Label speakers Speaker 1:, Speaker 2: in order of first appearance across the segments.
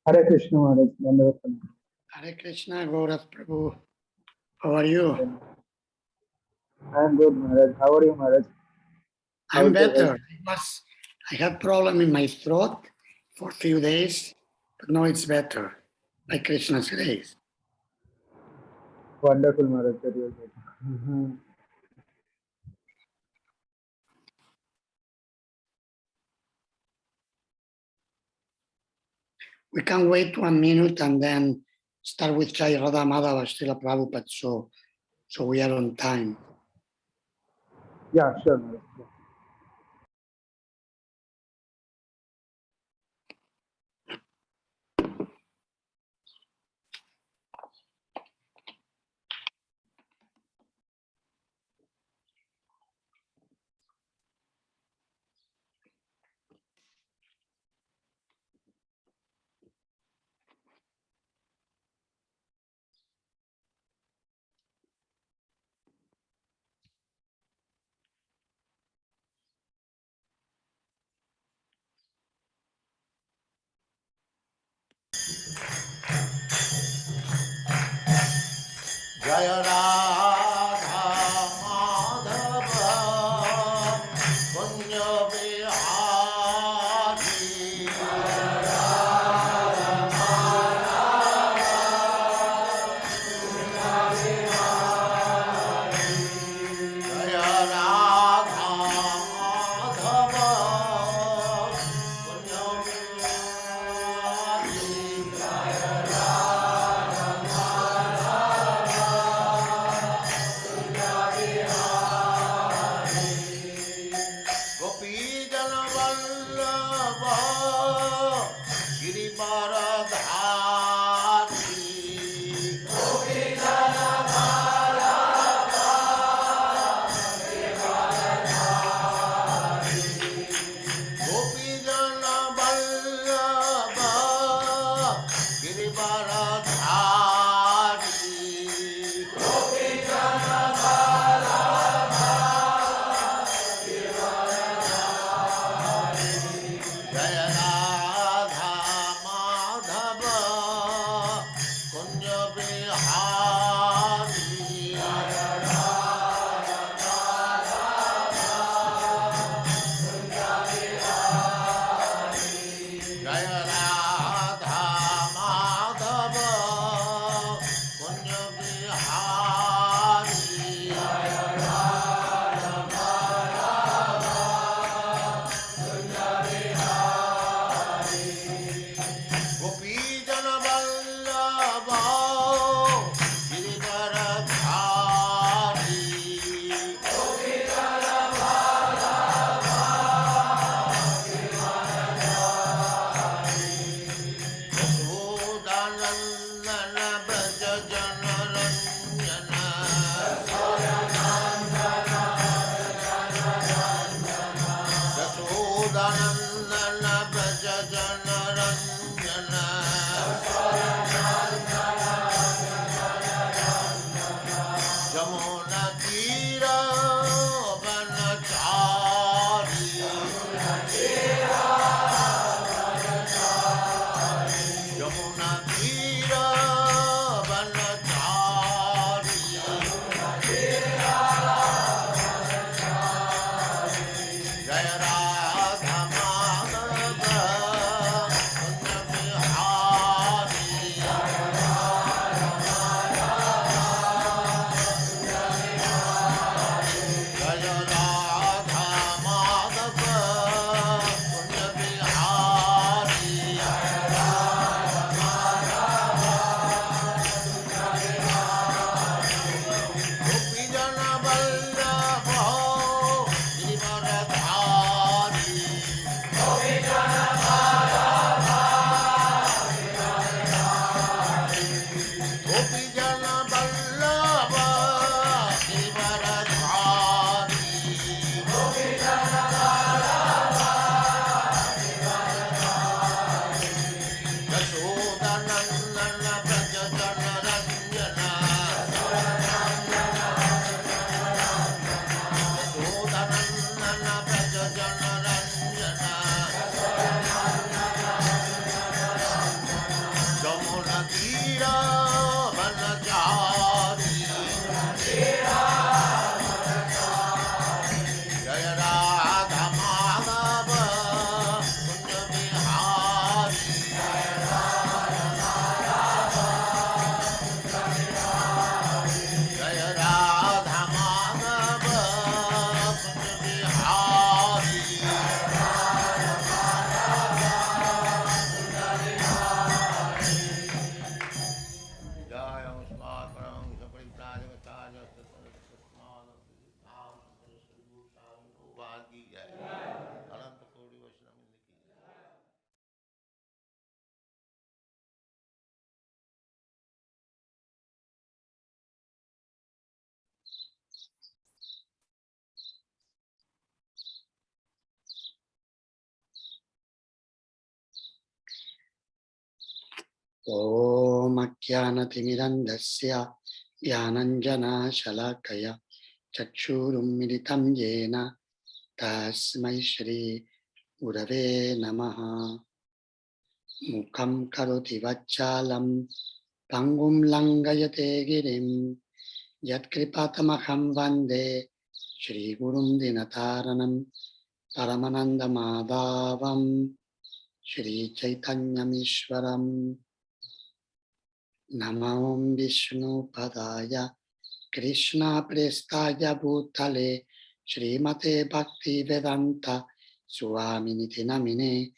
Speaker 1: Hare Krishna Maharaj.
Speaker 2: Hare Krishna, Gaurav Prabhu. How are you?
Speaker 1: I am good, Maharaj. How are you, Maharaj?
Speaker 2: I'm better. I had problem in my throat for a few days, but now it's better. By Krishna's grace.
Speaker 1: Wonderful, Maharaj. That you are good.
Speaker 2: We can wait 1 minute and then start with Jai Radha Madhava Srila Prabhupada, so we are on time.
Speaker 1: Yeah, sure, Maharaj. Yeah.
Speaker 3: Jaya Radha Madhava Punya Bihari Jaya Radha Madhava Punya Bihari Jaya Radha Madhava Punya Bihari Jaya Radha Gopi Jana Vallabha Girivaradhari Gopi Jana Vallabha Girivaradhari Gopi Jana Vallabha Girivaradhari Gopi Jana Jaya Radha Madhava Kunya Bihari Jaya Radha Madhava Kunya Bihari Jaya Radha Madhava Kunya Bihari Jaya Radha Madhava Kunya Bihari Gopi Jana Vallabha Girivaradhari Gopi Jana Vallabha Girivaradhari
Speaker 2: Om Ajnanatirmirandasya Jnananjana Shalakaya Chakshurum Militam Yena Tasmai Shri Gurave Namaha. Mukam Karoti Vachalam Pangum Langayate Girim Yat Kripatamaham Vande Shri Gurum Dinataranam Paramananda Madhavam Shri Chaitanyamishwaram. Namam Vishnu Padaya Krishna Prestaya Bhutale Srimate Bhakti Vedanta Swami Niti Namine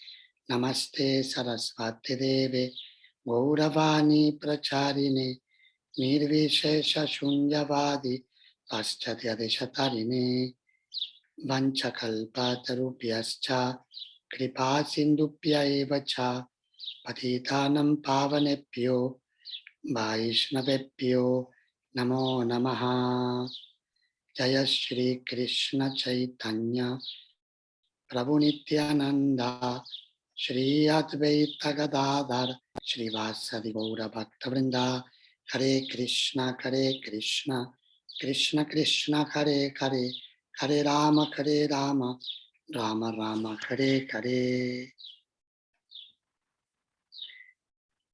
Speaker 2: Namaste Sarasvati Deve Gauravani Pracharine Nirvishesha Shunyavadi Paschatya Deshatarine Vanchakalpatarupyascha Kripa Sindupya Evacha Patitanam Pavanepyo Vaishnavepyo Namo Namaha. Jaya Shri Krishna Chaitanya Prabhu Nityananda Shri Advaita Gadadhar Shri Vasadi Gaura Bhaktavrinda. Hare Krishna Krishna Krishna Hare Hare Hare Rama Rama Rama Hare Hare.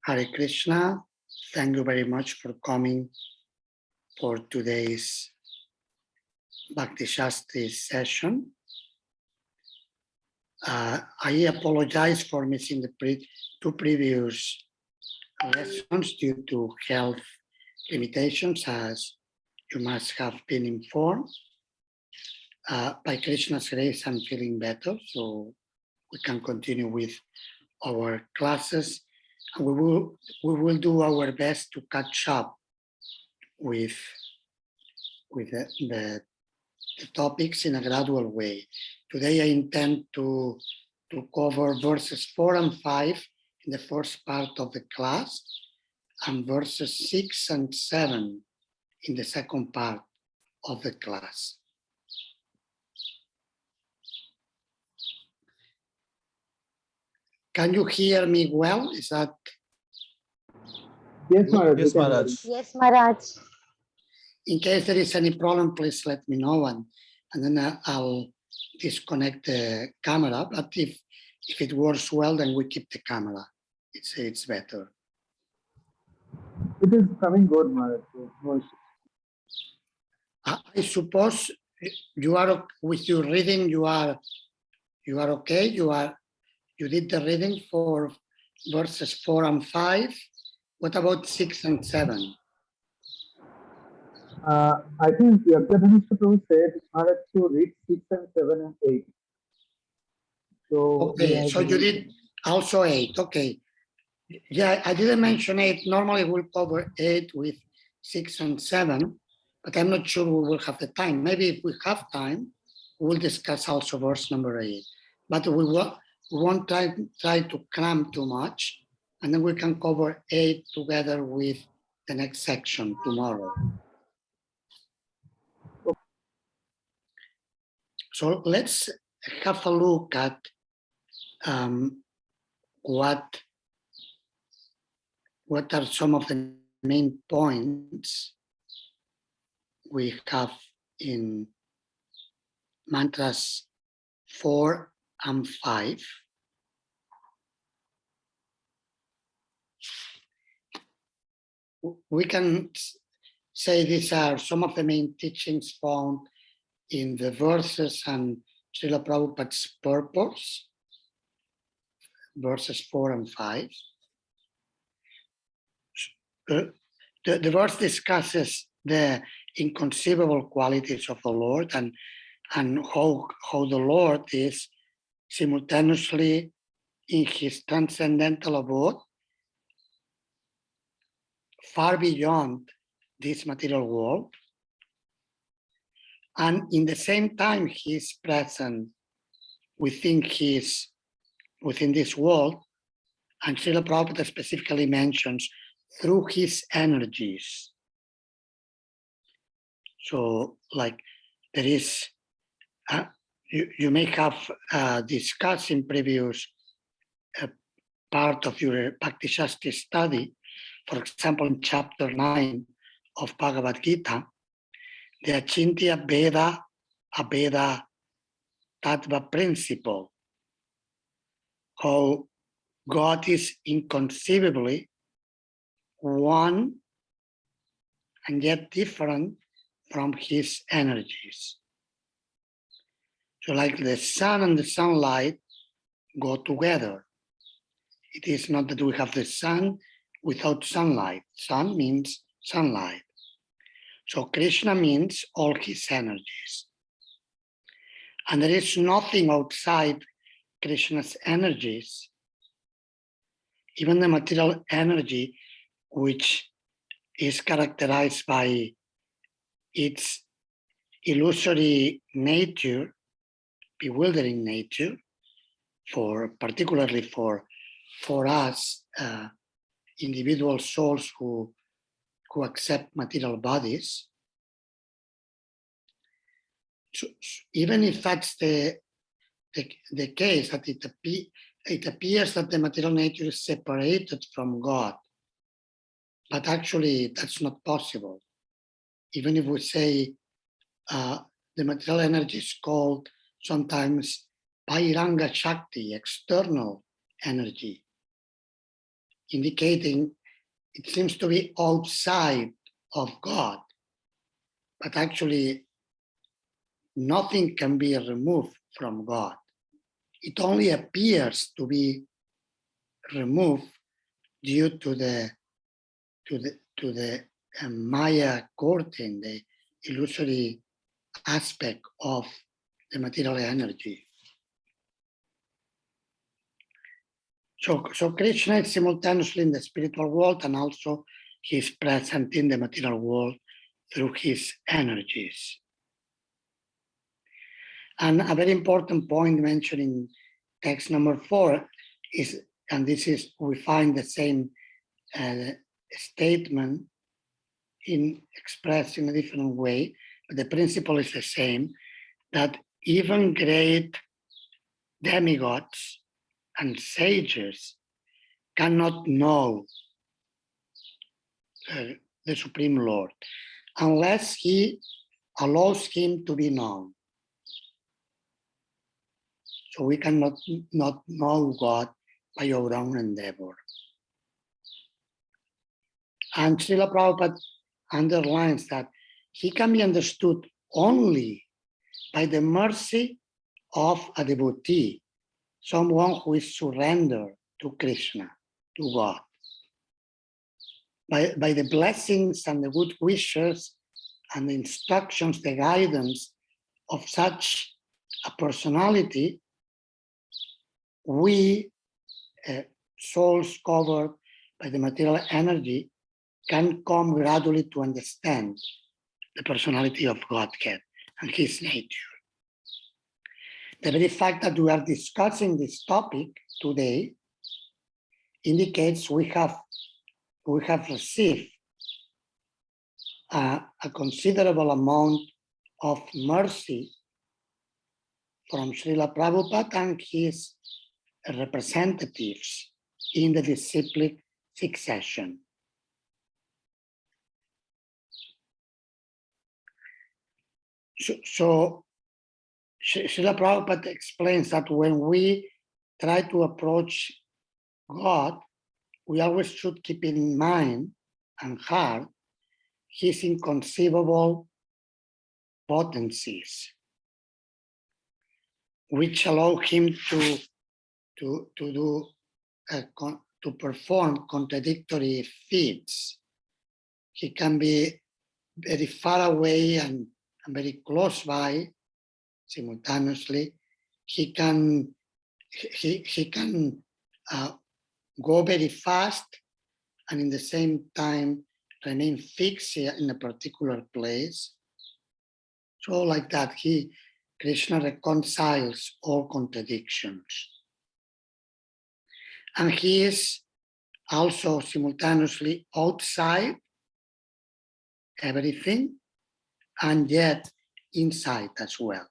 Speaker 2: Hare Krishna. Thank you very much for coming for today's Bhakti Sastri session. I apologize for missing the two previous lessons due to health limitations, as you must have been informed. By Krishna's grace, I'm feeling better, so we can continue with our classes. And we will do our best to catch up with the topics in a gradual way. Today I intend to cover verses 4 and 5 in the first part of the class, and verses 6 and 7 in the second part of the class. Can you hear me well? Is that?
Speaker 1: Yes, Maharaj.
Speaker 3: Yes, Maharaj.
Speaker 4: Yes, Maharaj.
Speaker 2: In case there is any problem, please let me know, and then I'll disconnect the camera. But if it works well, then we keep the camera. It's better.
Speaker 1: It is coming good, Maharaj. No issues.
Speaker 2: I suppose you are with your reading. You are okay. You did the reading for verses 4 and 5. What about 6 and 7?
Speaker 1: I think Yadunandan Prabhu said Maharaj to read 6 and 7 and 8. So,
Speaker 2: Okay, so you did also 8. Okay. Yeah, I didn't mention 8. Normally we'll cover 8 with 6 and 7, but I'm not sure we will have the time. Maybe if we have time, we'll discuss also verse number 8. But we won't try to cram too much, and then we can cover 8 together with the next section tomorrow. So let's have a look at what are some of the main points we have in mantras 4 and 5. We can say these are some of the main teachings found in the verses and Srila Prabhupada's purpose, verses 4 and 5. The verse discusses the inconceivable qualities of the Lord and how the Lord is simultaneously in his transcendental abode, far beyond this material world, and in the same time he is present within this world, and Srila Prabhupada specifically mentions through his energies. So, like, there is, you may have discussed in previous part of your Bhakti Sastri study, for example, in chapter 9 of Bhagavad-Gita, the Achintya Veda Abheda Tattva principle, how God is inconceivably one and yet different from his energies. So like the sun and the sunlight go together. It is not that we have the sun without sunlight. Sun means sunlight. So Krishna means all his energies. And there is nothing outside Krishna's energies, even the material energy, which is characterized by its illusory nature, bewildering nature, particularly for us individual souls who accept material bodies. So even if that's the case, that it appears that the material nature is separated from God, but actually that's not possible. Even if we say the material energy is called sometimes Bahiranga Shakti, external energy, indicating it seems to be outside of God, but actually nothing can be removed from God. It only appears to be removed due to the Maya curtain, the illusory aspect of the material energy. So Krishna is simultaneously in the spiritual world and also he is present in the material world through his energies. And a very important point mentioned in text number 4 is, and this is, we find the same statement expressed in a different way, but the principle is the same, that even great demigods and sages cannot know the Supreme Lord unless he allows him to be known. So we cannot not know God by our own endeavor. And Srila Prabhupada underlines that he can be understood only by the mercy of a devotee, someone who is surrendered to Krishna, to God. By the blessings and the good wishes and the instructions, the guidance of such a personality, we, souls covered by the material energy, can come gradually to understand the personality of Godhead and his nature. The very fact that we are discussing this topic today indicates we have received a considerable amount of mercy from Srila Prabhupada and his representatives in the disciplic succession. So Srila Prabhupada explains that when we try to approach God, we always should keep in mind and heart his inconceivable potencies, which allow him to perform contradictory feats. He can be very far away and very close by simultaneously. He can go very fast and in the same time remain fixed in a particular place. So like that, Krishna reconciles all contradictions. And he is also simultaneously outside everything and yet inside as well.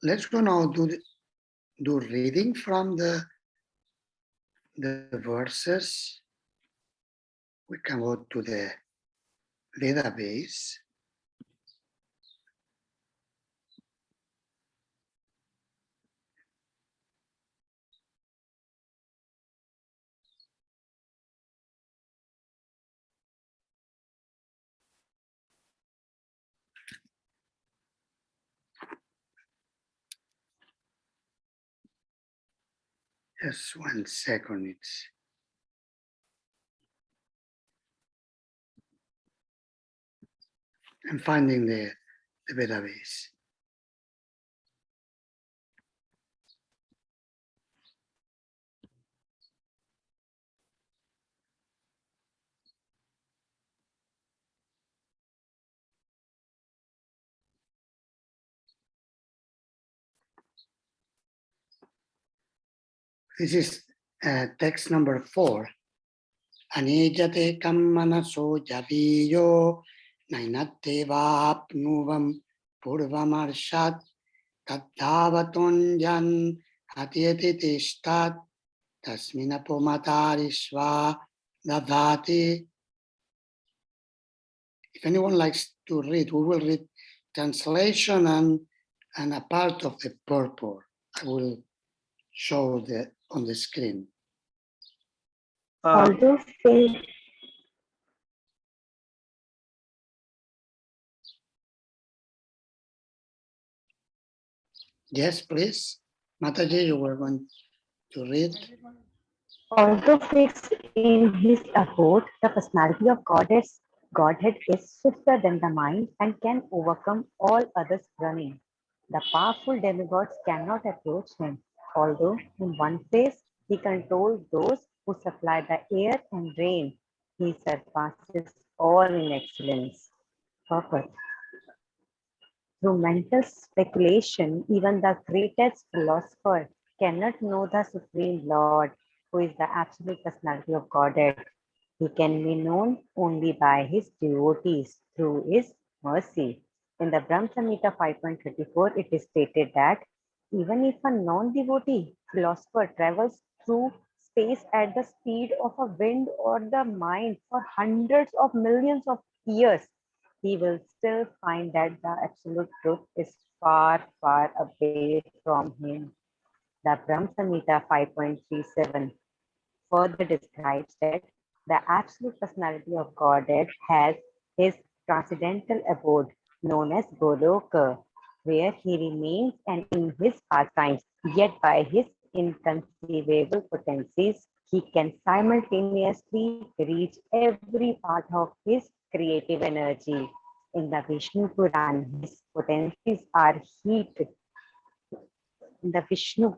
Speaker 2: Let's go now do reading from the verses. We can go to the database. Just 1 second. I'm finding the database. This is text number 4. Anejate kammanaso javiyo nainate vapnuvam purvamarshat tattavatonjan hatiyate tishtat tasminapomatarishva dadati. If anyone likes to read, we will read translation and a part of the purport. I will show on the screen.
Speaker 4: Although faith
Speaker 2: Yes, please. Mataji, you were going to read.
Speaker 4: Although fixed in his abode, the personality of Godhead is swifter than the mind and can overcome all others running. The powerful demigods cannot approach him, although in one place he controls those who supply the air and rain. He surpasses all in excellence. Purpose. Through mental speculation, even the greatest philosopher cannot know the Supreme Lord, who is the absolute personality of Godhead. He can be known only by his devotees through his mercy. In the Brahma Samhita 5.34, it is stated that even if a non-devotee philosopher travels through space at the speed of a wind or the mind for hundreds of millions of years, he will still find that the absolute truth is far, far away from him. The Brahma Samhita 5.37 further describes that the absolute personality of Godhead has his transcendental abode known as Goloka, where he remains and in his pastimes, yet by his inconceivable potencies, he can simultaneously reach every part of his creative energy. In the Vishnu Puran, his potencies are heat. In the Vishnu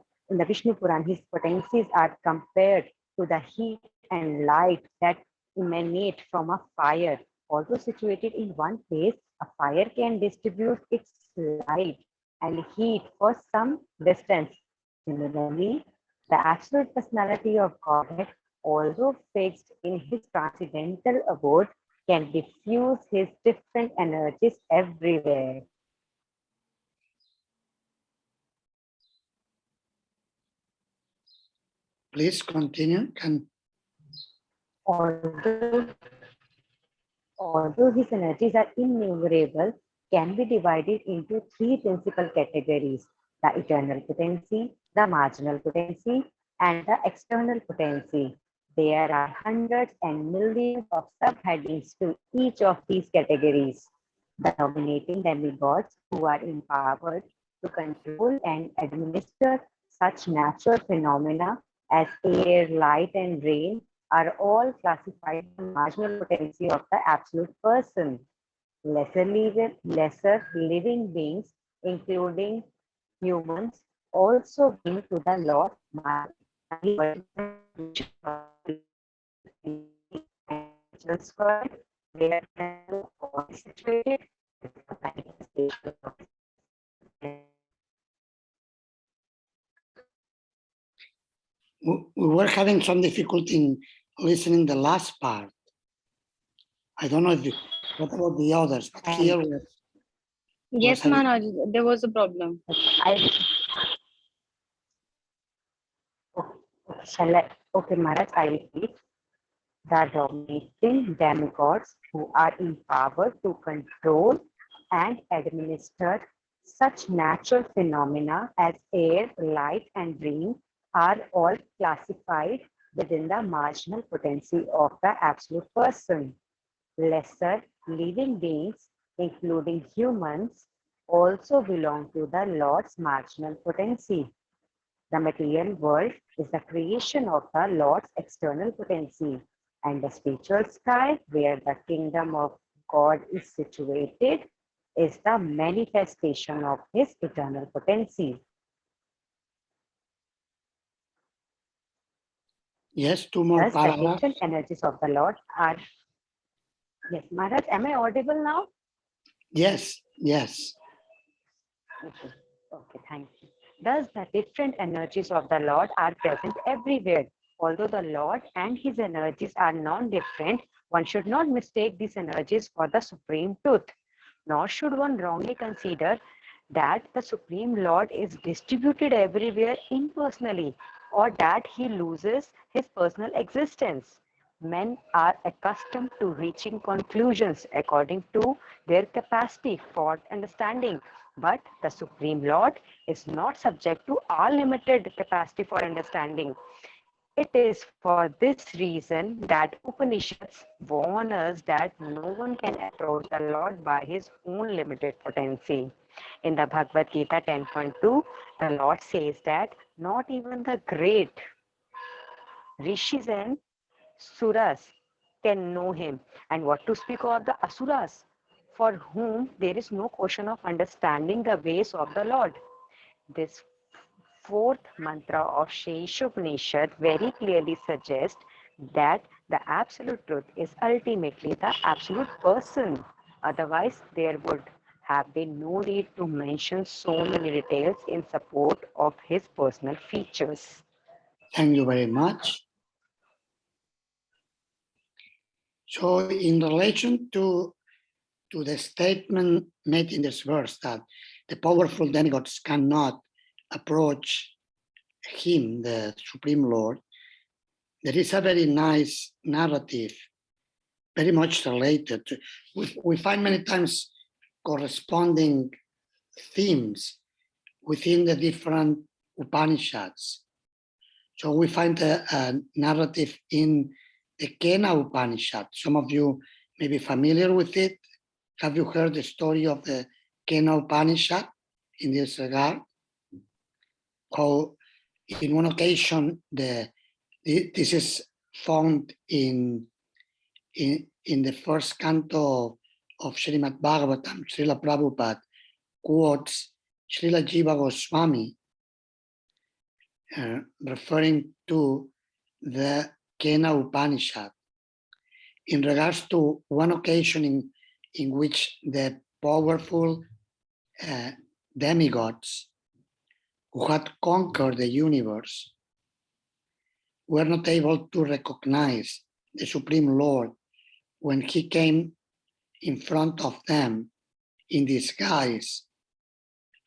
Speaker 4: Puran, his potencies are compared to the heat and light that emanate from a fire. Although situated in one place, a fire can distribute its light and heat for some distance. Similarly, the absolute personality of Godhead, although fixed in his transcendental abode, can diffuse his different energies everywhere.
Speaker 2: Please continue.
Speaker 4: Although his energies are innumerable, can be divided into three principal categories: the eternal potency, the marginal potency, and the external potency. There are hundreds and millions of subheadings to each of these categories. The dominating demigods who are empowered to control and administer such natural phenomena as air, light, and rain are all classified as the marginal potency of the absolute person. Lesser living beings, including humans, also bring to the Lord where situated.
Speaker 2: We were having some difficulty in listening the last part. I don't know what about the others, but here
Speaker 5: Yes, Maharaj, there was a problem.
Speaker 4: I shall I? Okay, Maharaj, I repeat. The dominating demigods who are empowered to control and administer such natural phenomena as air, light, and rain are all classified within the marginal potency of the absolute person. Lesser living beings, including humans, also belong to the Lord's marginal potency. The material world is the creation of the Lord's external potency, and the spiritual sky, where the kingdom of God is situated, is the manifestation of his eternal potency.
Speaker 2: Yes, two more
Speaker 4: Thus, the
Speaker 2: paragraphs.
Speaker 4: different energies of the Lord are. Yes, Maharaj, am I audible now?
Speaker 2: Yes, yes.
Speaker 4: Okay, okay, thank you. Thus, the different energies of the Lord are present everywhere. Although the Lord and his energies are non-different, one should not mistake these energies for the supreme truth. Nor should one wrongly consider that the Supreme Lord is distributed everywhere impersonally, or that he loses his personal existence. Men are accustomed to reaching conclusions according to their capacity for understanding, but the Supreme Lord is not subject to unlimited capacity for understanding. It is for this reason that Upanishads warn us that no one can approach the Lord by his own limited potency. In the Bhagavad-Gita 10.2, the Lord says that not even the great rishis and suras can know him. And what to speak of the asuras, for whom there is no question of understanding the ways of the Lord. This fourth mantra of Sheshopanishad very clearly suggests that the absolute truth is ultimately the absolute person. Otherwise, there would have been no need to mention so many details in support of his personal features.
Speaker 2: Thank you very much. So in relation to the statement made in this verse that the powerful demigods cannot approach him, the Supreme Lord, there is a very nice narrative, very much related to, we find many times corresponding themes within the different Upanishads. So we find a narrative in the Kena Upanishad. Some of you may be familiar with it. Have you heard the story of the Kena Upanishad in this regard? How in one occasion, this is found in the first canto of Srimad Bhagavatam. Srila Prabhupada quotes Srila Jiva Goswami referring to the Kena Upanishad in regards to one occasion in which the powerful demigods who had conquered the universe were not able to recognize the Supreme Lord when he came in front of them in disguise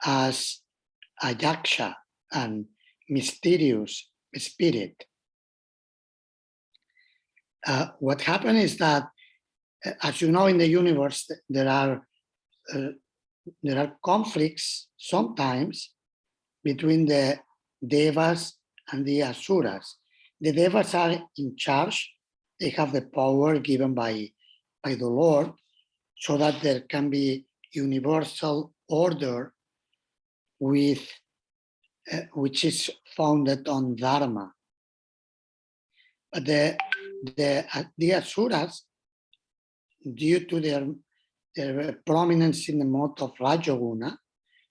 Speaker 2: as a yaksha and mysterious spirit. What happened is that, as you know, in the universe, there are conflicts sometimes between the devas and the asuras. The devas are in charge. They have the power given by the Lord so that there can be universal order with which is founded on dharma. But the asuras, due to their prominence in the mode of Rajoguna,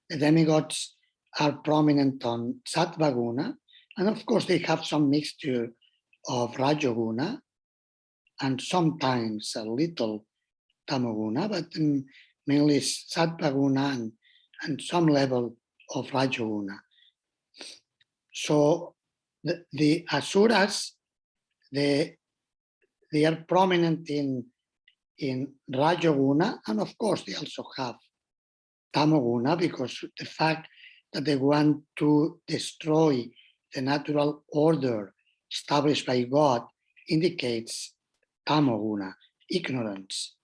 Speaker 2: the demigods are prominent on Sattvaguna, and of course they have some mixture of Rajoguna and sometimes a little Tamoguna, but mainly Sattvaguna and some level of Rajoguna. So the asuras, they are prominent in Rajoguna, and of course they also have Tamoguna because the fact that they want to destroy the natural order established by God indicates Tamoguna, ignorance,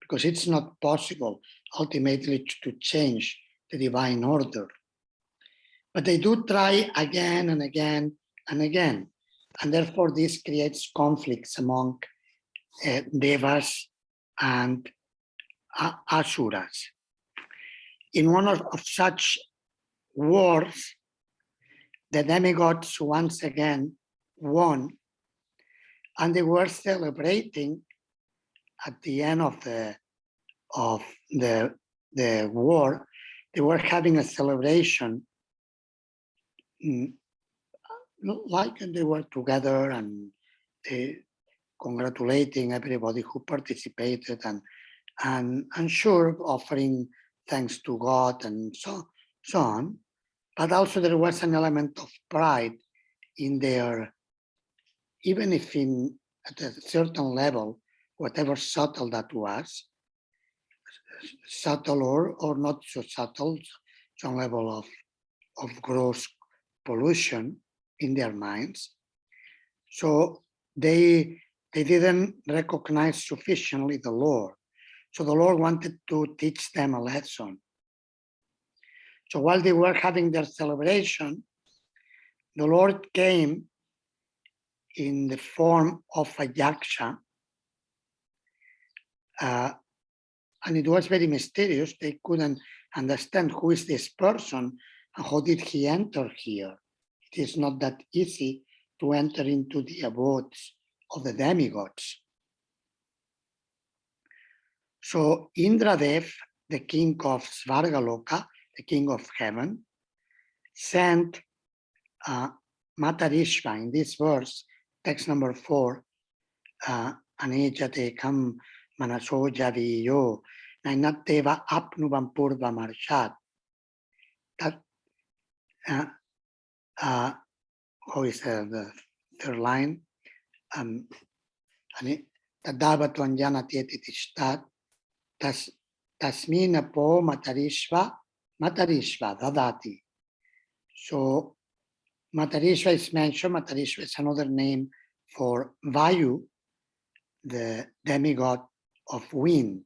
Speaker 2: because it's not possible ultimately to change the divine order. But they do try again and again and again. And therefore this creates conflicts among Devas and Asuras. In one of such wars, the demigods once again won, and they were celebrating at the end of the war. They were having a celebration, like they were together and congratulating everybody who participated, and sure, offering thanks to God and so on. But also there was an element of pride in their, even if at a certain level, whatever subtle that was, subtle or not so subtle, some level of gross pollution in their minds. So they didn't recognize sufficiently the Lord. So the Lord wanted to teach them a lesson. So while they were having their celebration, the Lord came in the form of a yaksha, and it was very mysterious. They couldn't understand who is this person and how did he enter here. It is not that easy to enter into the abodes of the demigods. So Indradev, the king of Svargaloka, the king of heaven, sent Matarishva in this verse, text number 4, Anejate kam manaso javiyo, nainateva apnuvam purva marshat. That, how is the third line? Tadavatwanjana tietitishtat, tasmina po matarishva dadati. So Matarishva is mentioned. Matarishva is another name for Vayu, the demigod of wind.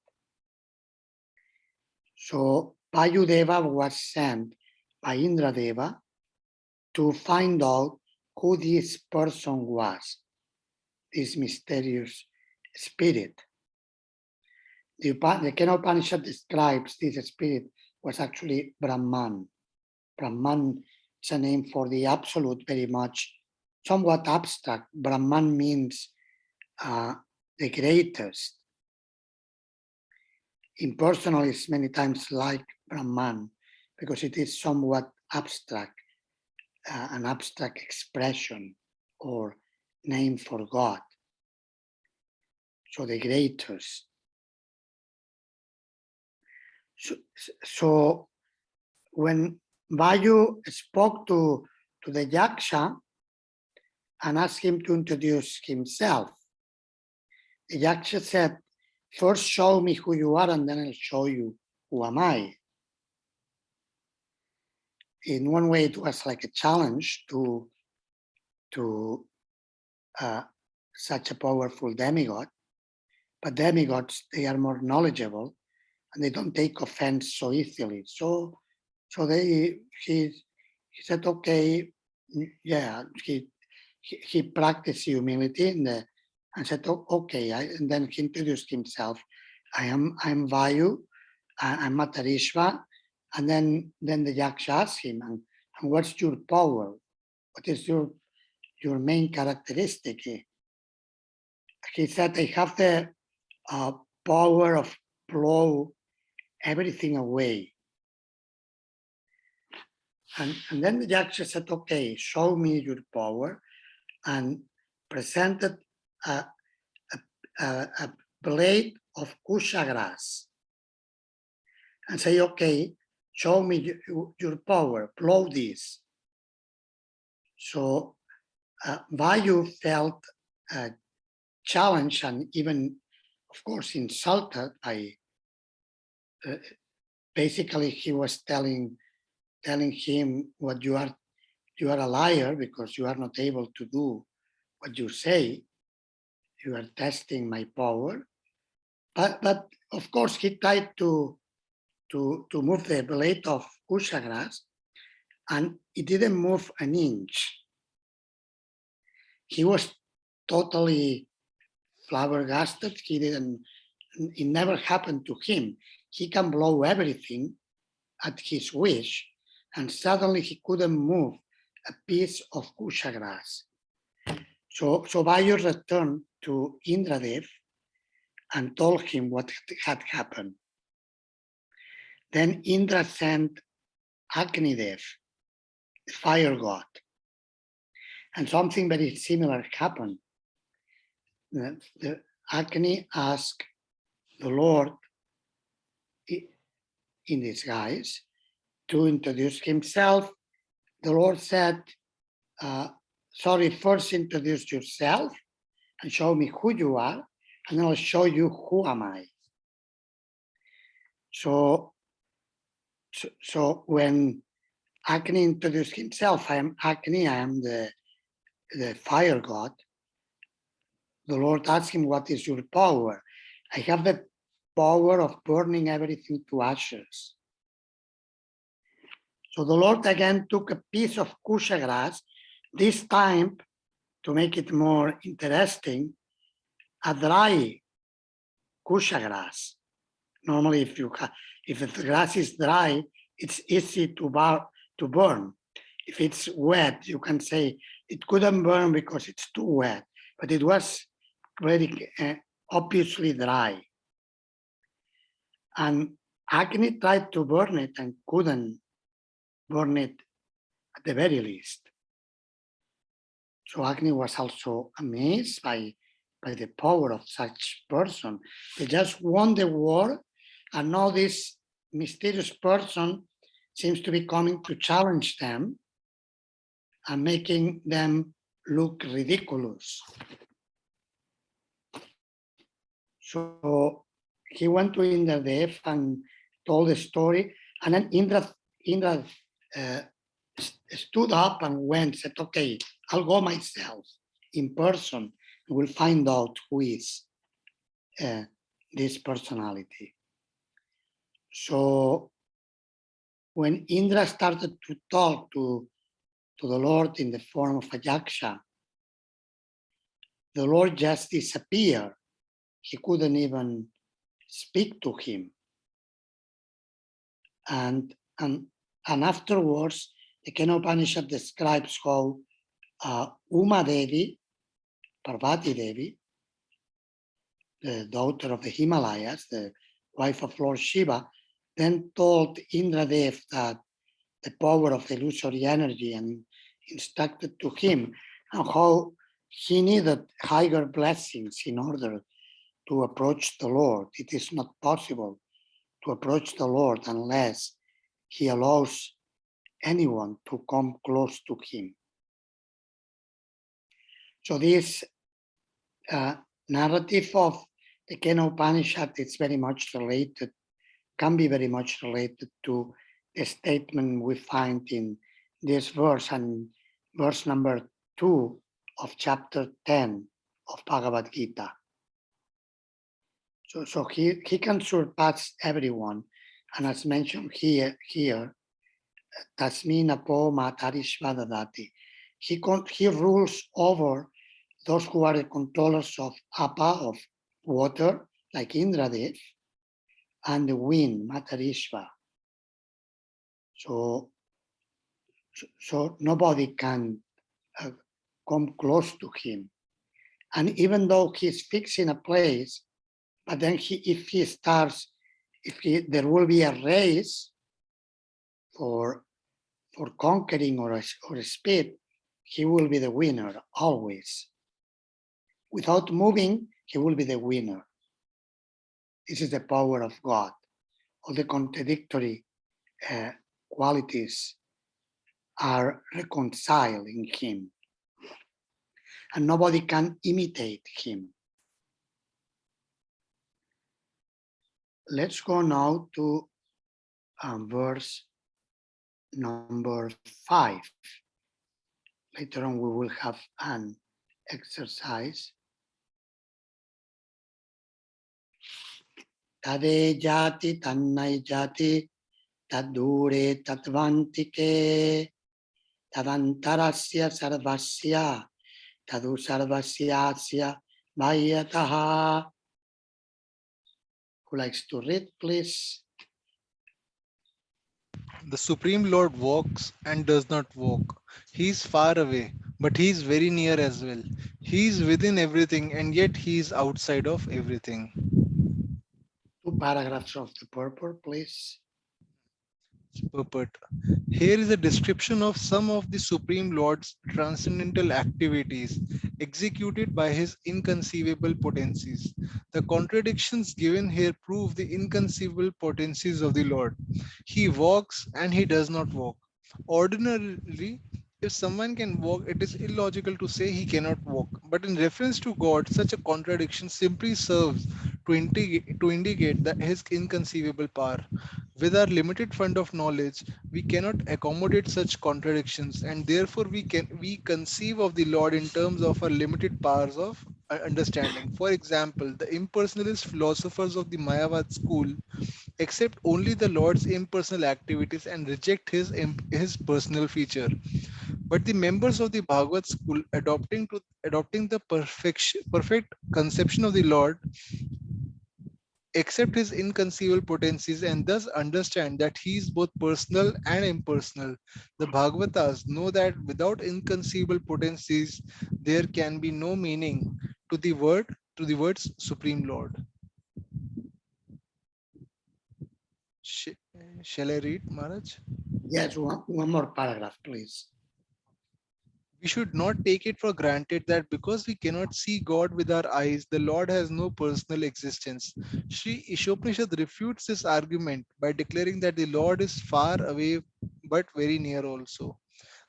Speaker 2: So Vayu Deva was sent by Indra Deva to find out who this person was, this mysterious spirit. The Kena Upanishad describes this spirit was actually Brahman. Brahman is a name for the absolute, very much, somewhat abstract. Brahman means the greatest. Impersonal is many times like Brahman because it is somewhat abstract, an abstract expression or name for God. So the greatest. So when Vayu spoke to the Yaksha and asked him to introduce himself, the Yaksha said, first show me who you are and then I'll show you who am I. In one way, it was like a challenge to such a powerful demigod, but demigods, they are more knowledgeable and they don't take offense so easily. So he said, okay, yeah, he practiced humility and said, okay, and then he introduced himself. I'm Vayu, I'm Matarishva, and then the Yaksha asked him, and what's your power? What is your main characteristic? He said, I have the power of blow everything away. And then the Yaksha said, okay, show me your power, and presented a blade of kusha grass and say, okay, show me your power, blow this. So Vayu felt challenged and even, of course, insulted by basically he was telling him what you are a liar because you are not able to do what you say. You are testing my power. But of course he tried to move the blade of Kushagrass, and it didn't move an inch. He was totally flabbergasted. It never happened to him. He can blow everything at his wish, and suddenly he couldn't move a piece of Kushagrass. So Vayu returned to Indradev and told him what had happened. Then Indra sent Agnidev, the fire god, and something very similar happened. The Agni asked the Lord in disguise to introduce himself. The Lord said, sorry, first introduce yourself and show me who you are, and I'll show you who am I. So when Agni introduced himself, I am Agni, I am the fire god. The Lord asked him, what is your power? I have the power of burning everything to ashes. So the Lord again took a piece of Kushagrass, this time, to make it more interesting, a dry Kushagrass. Normally, if the grass is dry, it's easy to burn. If it's wet, you can say it couldn't burn because it's too wet, but it was very obviously dry. And Agni tried to burn it and couldn't burn it at the very least. So Agni was also amazed by the power of such person. They just won the war, and now this mysterious person seems to be coming to challenge them and making them look ridiculous. So he went to Indradev and told the story, and then Indra stood up and went, said, okay, I'll go myself in person, and we'll find out who is this personality. So when Indra started to talk to the Lord in the form of a yaksha, the Lord just disappeared. He couldn't even speak to him. And afterwards, the Kena Upanishad describes how Uma Devi, Parvati Devi, the daughter of the Himalayas, the wife of Lord Shiva, then told Indradev that the power of illusory energy and instructed to him and how he needed higher blessings in order to approach the Lord. It is not possible to approach the Lord unless he allows anyone to come close to him. So this narrative of the Kena Upanishad is very much related, can be very much related to the statement we find in this verse, and verse number 2 of chapter 10 of Bhagavad-Gita. So he can surpass everyone, and as mentioned here, Tasmin apo matarishva dadati. He rules over those who are the controllers of apa, of water, like Indradev, and the wind, Matarishva. So nobody can come close to him. And even though he's fixed in a place, but then there will be a race for conquering or a speed, he will be the winner always. Without moving, he will be the winner. This is the power of God. All the contradictory qualities are reconciled in him, and nobody can imitate him. Let's go now to verse number 5. Later on, we will have an exercise. Tade jati tannai jati tadure tatvantike tadantarasya sarvasya tadu sarvasyasya vayataha. Who likes to read, please?
Speaker 6: The Supreme Lord walks and does not walk. He is far away, but he is very near as well. He is within everything and yet he is outside of everything.
Speaker 2: 2 paragraphs of the purport, please.
Speaker 6: Purport. Here is a description of some of the Supreme Lord's transcendental activities executed by his inconceivable potencies. The contradictions given here prove the inconceivable potencies of the Lord. He walks and he does not walk. Ordinarily, if someone can walk, it is illogical to say he cannot walk. But in reference to God, such a contradiction simply serves to indicate that his inconceivable power. With our limited fund of knowledge, we cannot accommodate such contradictions, and therefore we conceive of the Lord in terms of our limited powers of understanding. For example, the impersonalist philosophers of the Mayavad school accept only the Lord's impersonal activities and reject his personal feature. But the members of the Bhagavad school, adopting the perfect conception of the Lord, accept his inconceivable potencies and thus understand that he is both personal and impersonal. The Bhagavatas know that without inconceivable potencies, there can be no meaning to the words Supreme Lord. Shall I read, Maharaj?
Speaker 2: Yes, one more paragraph, please.
Speaker 6: We should not take it for granted that because we cannot see God with our eyes, the Lord has no personal existence. Sri Ishopanishad refutes this argument by declaring that the Lord is far away but very near also.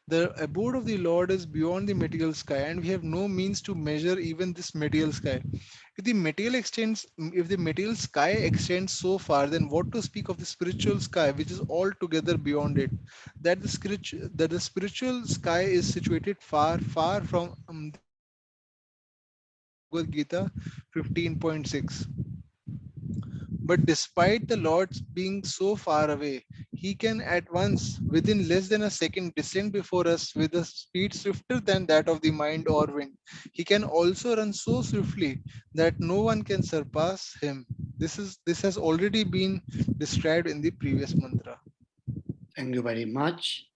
Speaker 6: The abode of the Lord is beyond the material sky, and we have no means to measure even this material sky. If the material sky extends so far, then what to speak of the spiritual sky, which is altogether beyond it? That the spiritual sky is situated far, far from the Lord is mentioned in Bhagavad-Gita 15.6. But despite the Lord being so far away, he can at once, within less than a second, descend before us with a speed swifter than that of the mind or wind. He can also run so swiftly that no one can surpass him. This has already been described in the previous mantra.
Speaker 2: Thank you very much.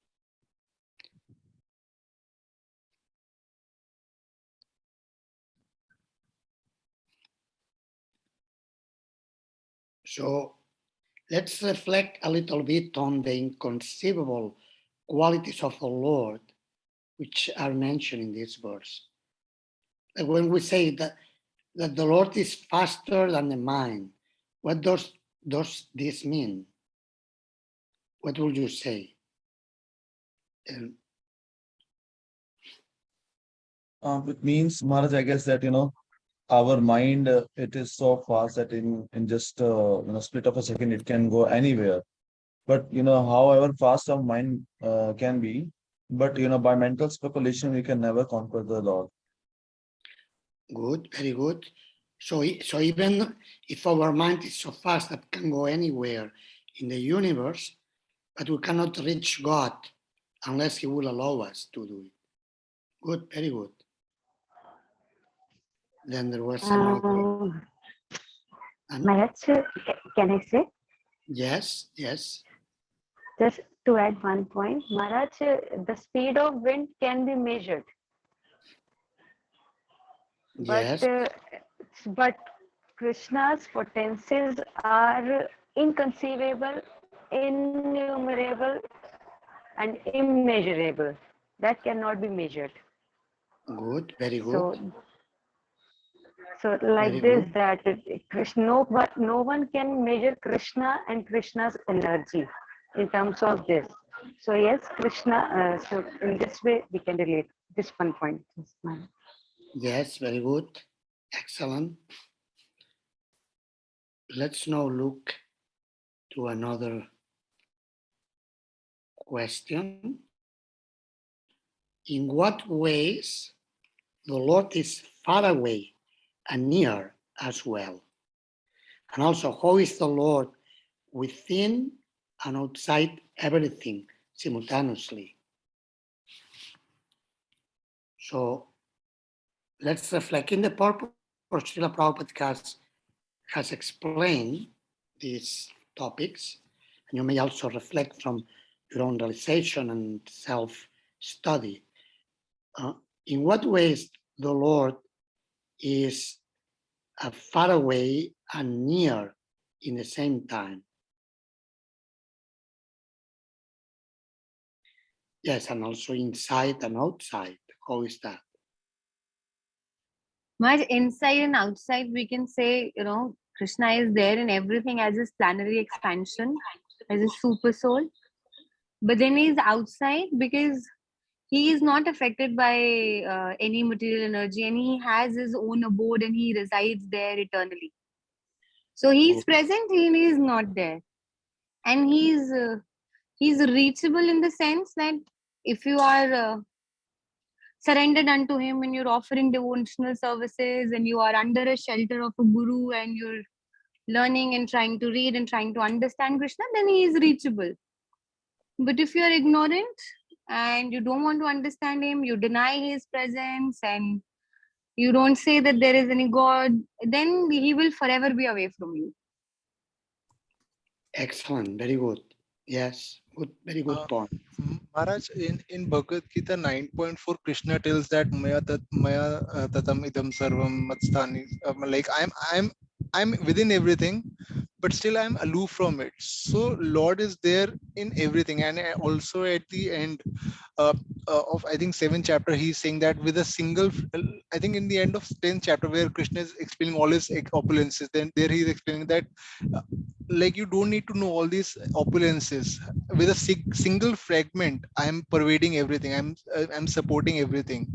Speaker 2: So let's reflect a little bit on the inconceivable qualities of the Lord, which are mentioned in this verse. Like when we say that the Lord is faster than the mind, what does this mean? What would you say?
Speaker 7: It means, Maharaj, I guess that, our mind, it is so fast that in just, split of a second, it can go anywhere. But, however fast our mind can be, but, by mental speculation, we can never conquer the Lord.
Speaker 2: Good, very good. So even if our mind is so fast that can go anywhere in the universe, but we cannot reach God unless He will allow us to do it. Good, very good. Then there was another.
Speaker 4: Maharaj, can I say?
Speaker 2: Yes.
Speaker 4: Just to add one point, Maharaj, the speed of wind can be measured,
Speaker 2: Yes,
Speaker 4: but Krishna's potencies are inconceivable, innumerable, and immeasurable. That cannot be measured.
Speaker 2: good, very
Speaker 4: So,
Speaker 2: good,
Speaker 4: so
Speaker 2: very
Speaker 4: like this,
Speaker 2: good.
Speaker 4: that Krishna, no one can measure Krishna and Krishna's energy in terms of this. So yes, Krishna. So in this way, we can relate this one point.
Speaker 2: Yes, very good. Excellent. Let's now look to another question. In what ways the Lord is far away and near as well? And also, how is the Lord within and outside everything simultaneously? So let's reflect in the purpose. Srila Prabhupada has explained these topics, and you may also reflect from your own realization and self-study. In what ways the Lord is far away and near in the same time? Yes, and also inside and outside. How is that?
Speaker 5: Much inside and outside, we can say, Krishna is there in everything as his planetary expansion, as a super soul. But then he's outside because he is not affected by any material energy, and he has his own abode and he resides there eternally. So he's present, he is not there. And he's reachable in the sense that if you are surrendered unto him and you're offering devotional services and you are under a shelter of a guru and you're learning and trying to read and trying to understand Krishna, then he is reachable. But if you're ignorant and you don't want to understand him, you deny his presence and you don't say that there is any God, then he will forever be away from you.
Speaker 2: Excellent, very good. Yes, good, very good point.
Speaker 6: Maharaj, in Bhagavad-Gita 9.4, Krishna tells that Maya tatam idam sarvam matstani. Like I'm within everything, but still I'm aloof from it. So Lord is there in everything, and also at the end of I think 7th chapter, he's saying that with a single. I think in the end of 10th chapter, where Krishna is explaining all his opulences, then there he's explaining that. Like you don't need to know all these opulences. With a single fragment, I am pervading everything. I'm supporting everything.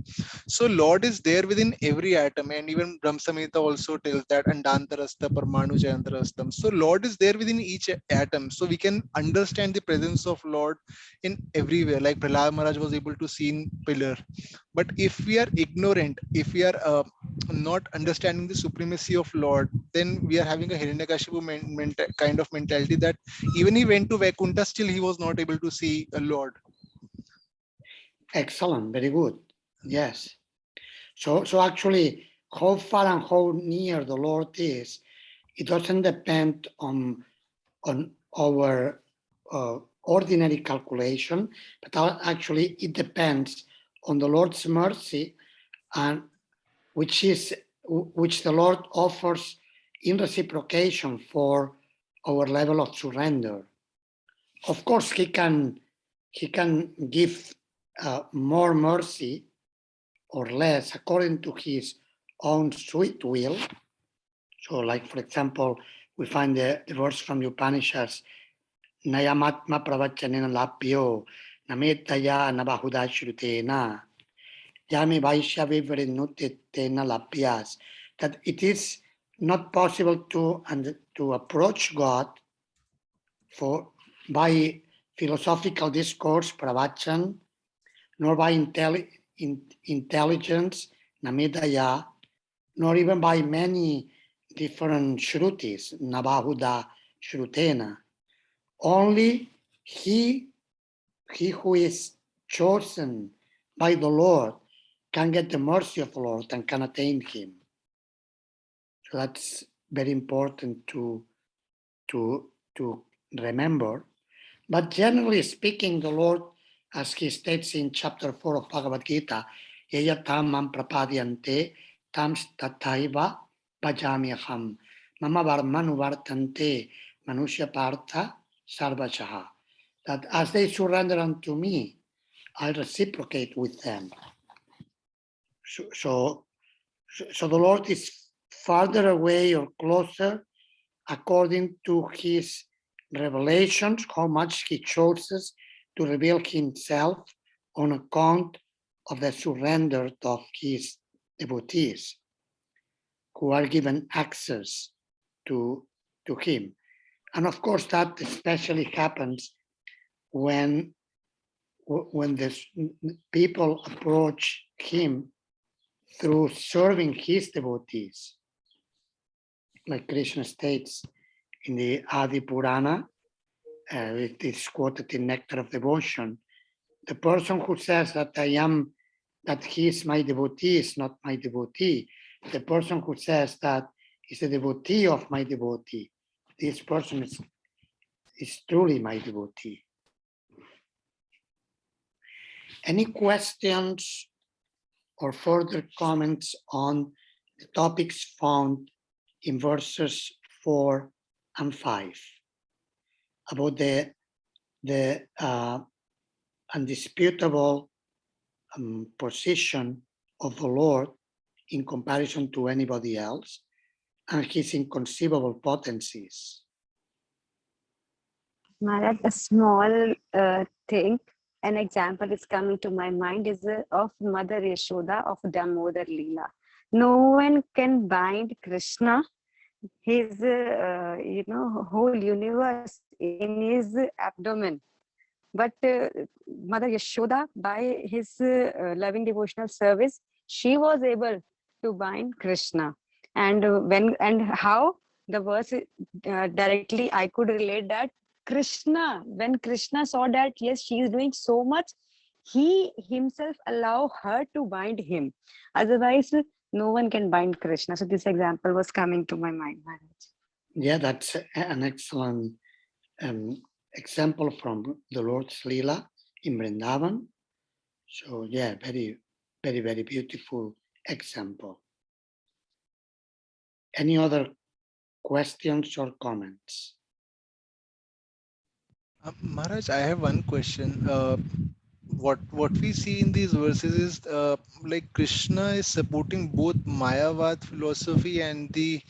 Speaker 6: So Lord is there within every atom, and even Brahma Samhita also tells that Andantarasta Parmanu Jayantarastam. So Lord is there within each atom. So we can understand the presence of Lord in everywhere. Like Prahlad Maharaj was able to see in pillar. But if we are ignorant, if we are not understanding the supremacy of Lord, then we are having a Hiranyakashipu kind of mentality that even he went to Vaikuntha, still he was not able to see a Lord.
Speaker 2: Excellent, very good. Yes. So actually, how far and how near the Lord is, it doesn't depend on our ordinary calculation, but actually it depends on the Lord's mercy, and which the Lord offers in reciprocation for our level of surrender. Of course, He can give more mercy or less according to His own sweet will. So, like for example, we find the verse from the Upanishads, Nayamatma pravachanena lapyo nametaya nabahuda shrutena yami vaishya vivarinutitena lapyas, that it is not possible to approach God by philosophical discourse, pravachan, nor by intelligence, namidaya, nor even by many different shrutis, nabahuda shrutena. Only he who is chosen by the Lord can get the mercy of the Lord and can attain him. So that's very important to remember. But generally speaking, the Lord, as he states in chapter 4 of Bhagavad-Gita, Yaya tam mam prapadyante tam tathaiva bhajamyaham mama varmanu vartante manusya partha sarvachaha. That as they surrender unto me, I reciprocate with them. So the Lord is farther away or closer according to his revelations, how much he chooses to reveal himself on account of the surrender of his devotees who are given access to him. And of course, that especially happens when when the people approach him through serving his devotees, like Krishna states in the Adi Purana, it is quoted in Nectar of Devotion, the person who says that that he is my devotee is not my devotee. The person who says that is a devotee of my devotee, this person is truly my devotee. Any questions or further comments on the topics found in verses 4 and 5 about the undisputable position of the Lord in comparison to anybody else and his inconceivable potencies?
Speaker 4: Maharaj, a small thing, an example is coming to my mind is of Mother Yashoda of Damodar Leela. No one can bind Krishna, his whole universe in his abdomen. But Mother Yashoda, by his loving devotional service, she was able to bind Krishna. And how the verse directly I could relate that Krishna, when Krishna saw that, yes, she is doing so much, he himself allow her to bind him. Otherwise, no one can bind Krishna. So this example was coming to my mind, Maharaj.
Speaker 2: Yeah, that's an excellent example from the Lord's Leela in Vrindavan. So yeah, very, very, very beautiful example. Any other questions or comments?
Speaker 6: Maharaj, I have one question. What we see in these verses is like Krishna is supporting both Mayavad philosophy and the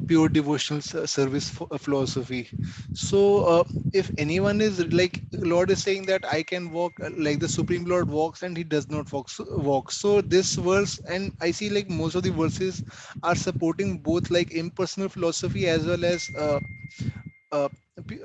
Speaker 6: pure devotional service philosophy. So if anyone is like, Lord is saying that I can walk like the Supreme Lord walks and he does not walk. So this verse, and I see like most of the verses are supporting both like impersonal philosophy as well as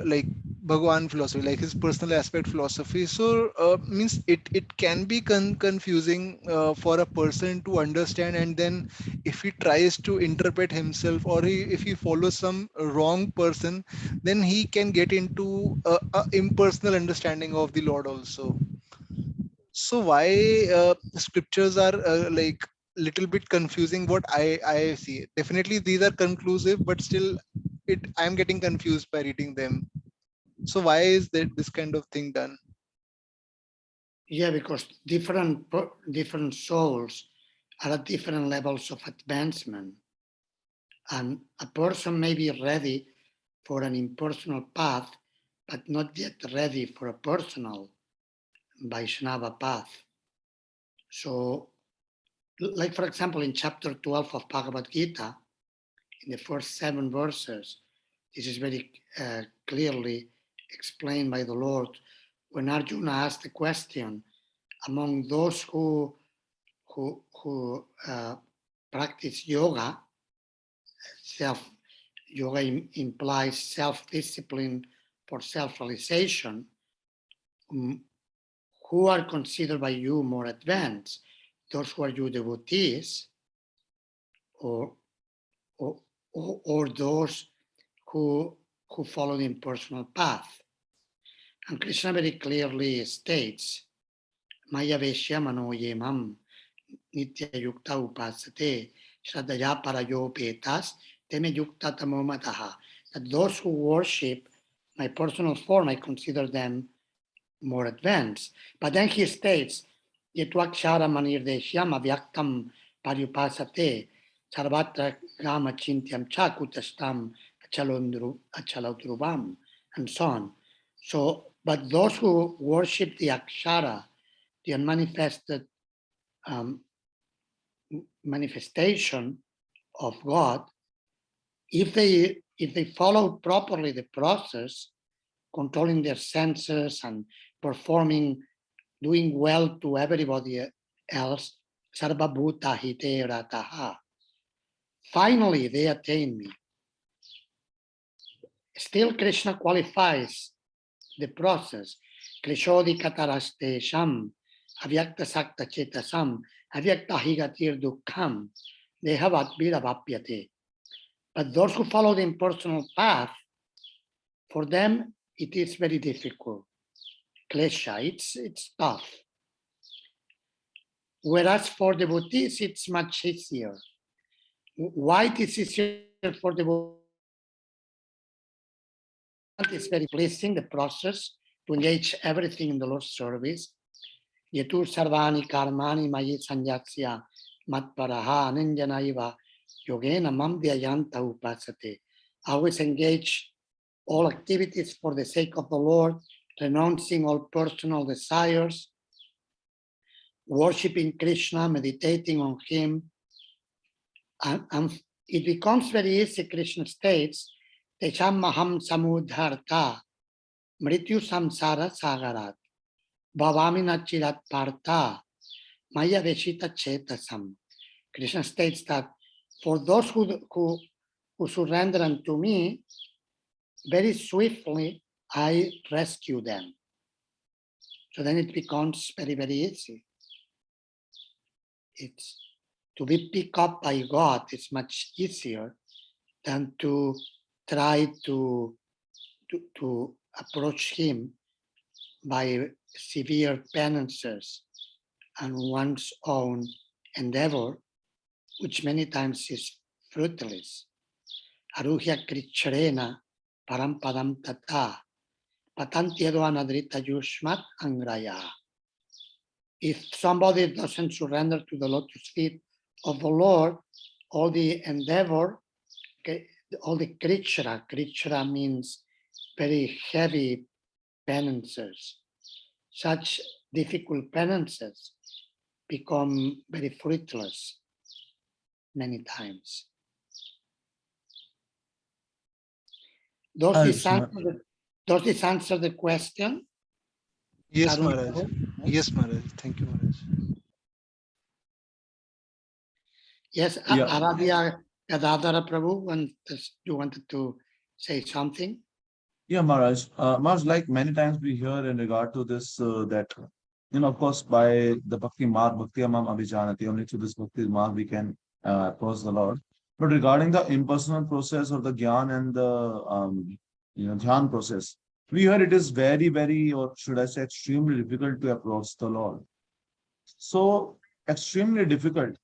Speaker 6: like Bhagwan philosophy, like his personal aspect philosophy. So means it can be confusing for a person to understand, and then if he tries to interpret himself, or if he follows some wrong person, then he can get into a impersonal understanding of the Lord also. So why scriptures are like little bit confusing? What I see, definitely these are conclusive, but still I'm getting confused by reading them. So why is that this kind of thing done?
Speaker 2: Yeah, because different souls are at different levels of advancement, and a person may be ready for an impersonal path, but not yet ready for a personal Vaishnava path. So, like for example, in chapter 12 of Bhagavad-Gita, in the first 7 verses, this is very clearly explained by the Lord when Arjuna asked the question, among those who practice yoga, yoga implies self-discipline for self-realization, who are considered by you more advanced? Those who are your devotees, or those who follow the impersonal path? And Krishna very clearly states, Maya Veshya Mano Yemam Nitya Yukta Upasate Shraddhaya Parayopetas Teme Yukta Tamomataha. That those who worship my personal form, I consider them more advanced. But then he states, Yetwakshara Manirdeshyam Avyaktam Paryupasate Sarvatra Gama Chintyam Chakutastam Achalodruvam, and so on. So, but those who worship the Akshara, the unmanifested manifestation of God, if they follow properly the process, controlling their senses and doing well to everybody else, sarva bhuta hite rataha, finally they attain me. Still Krishna qualifies the process. Klishodi katarastesham, avyakta sakta chetasam, avyakta higatir dukkham, dehavat viravapyate. But those who follow the impersonal path, for them it is very difficult. Klesha, it's tough. Whereas for devotees, it's much easier. Why it is easier for devotees? It's very pleasing, the process, to engage everything in the Lord's service. Yetur sarvani karmani mayi sanyatsya matparaha ananjanaiva yogena mamdhyayanta upasate. Always engage all activities for the sake of the Lord, renouncing all personal desires, worshipping Krishna, meditating on Him. And it becomes very easy, Krishna states, Tesham maham samudharta, mrityu samsara sagarat, bhavami nachirat parta, maya veshita chetasam. Krishna states that for those who surrender unto me, very swiftly I rescue them. So then it becomes very, very easy. It's to be picked up by God is much easier than to try to approach Him by severe penances and one's own endeavor, which many times is fruitless. Aruhya kricharena parampadam tata patantiedo anadrita yushmat angraya. If somebody doesn't surrender to the lotus feet of the Lord, all the endeavor, all the krichara means very heavy penances. Such difficult penances become very fruitless many times. Does this answer the question?
Speaker 6: Yes,
Speaker 2: Arun
Speaker 6: Maharaj.
Speaker 2: Prabhu?
Speaker 6: Yes, Maharaj. Thank you, Maharaj.
Speaker 2: Yes,
Speaker 7: Yeah.
Speaker 2: Aradhya Gadadhara Prabhu, you wanted to say something?
Speaker 7: Yeah, Maharaj. Maharaj, like many times we hear in regard to this, that, of course, by the Bhakti Marg, Bhakti Amam Abhijanati, only through this Bhakti Marg we can approach the Lord. But regarding the impersonal process or the Gyan and the, Dhyan process, we hear it is very, very, or should I say, extremely difficult to approach the Lord. So, extremely difficult.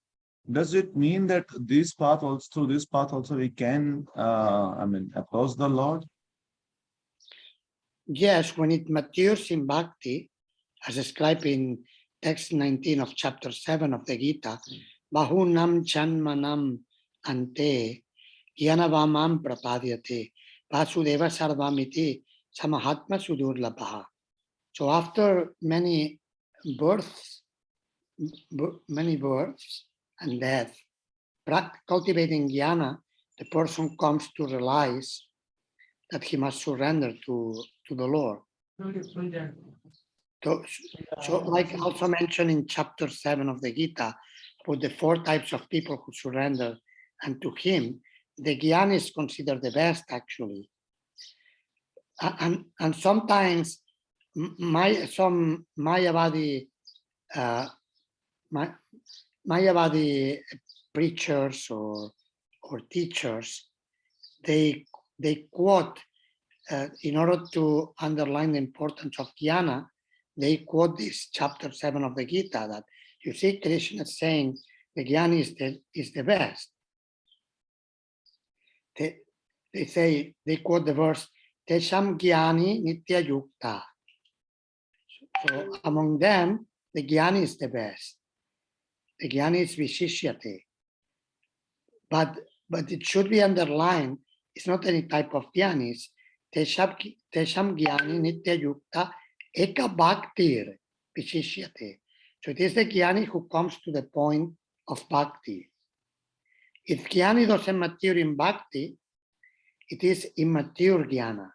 Speaker 7: Does it mean that through this path also we can, approach the Lord?
Speaker 2: Yes, when it matures in bhakti, as described in text 19 of chapter 7 of the Gita, Bahunam Chanmanam Ante Yanavamam Prapadyate Vasudeva Sarvamiti Samahatma Sudurlabha. So after many births and death, cultivating jnana, the person comes to realize that he must surrender to the Lord. So like also mentioned in chapter 7 of the Gita, for the 4 types of people who surrender unto Him, the Gyan is considered the best actually. And sometimes some Mayavadi preachers or teachers, they quote, in order to underline the importance of jnana, they quote this chapter 7 of the Gita, that you see Krishna saying the jnana is the best. They quote the verse, Tesham jnani nitya yukta. So among them, the jnana is the best. The jnana is vishishyate. But it should be underlined, it's not any type of jnana, it's Tesham jnani nitya yukta eka bhaktir vishishyate. So it is the jnani who comes to the point of bhakti. If jnana doesn't mature in bhakti, it is immature jnana.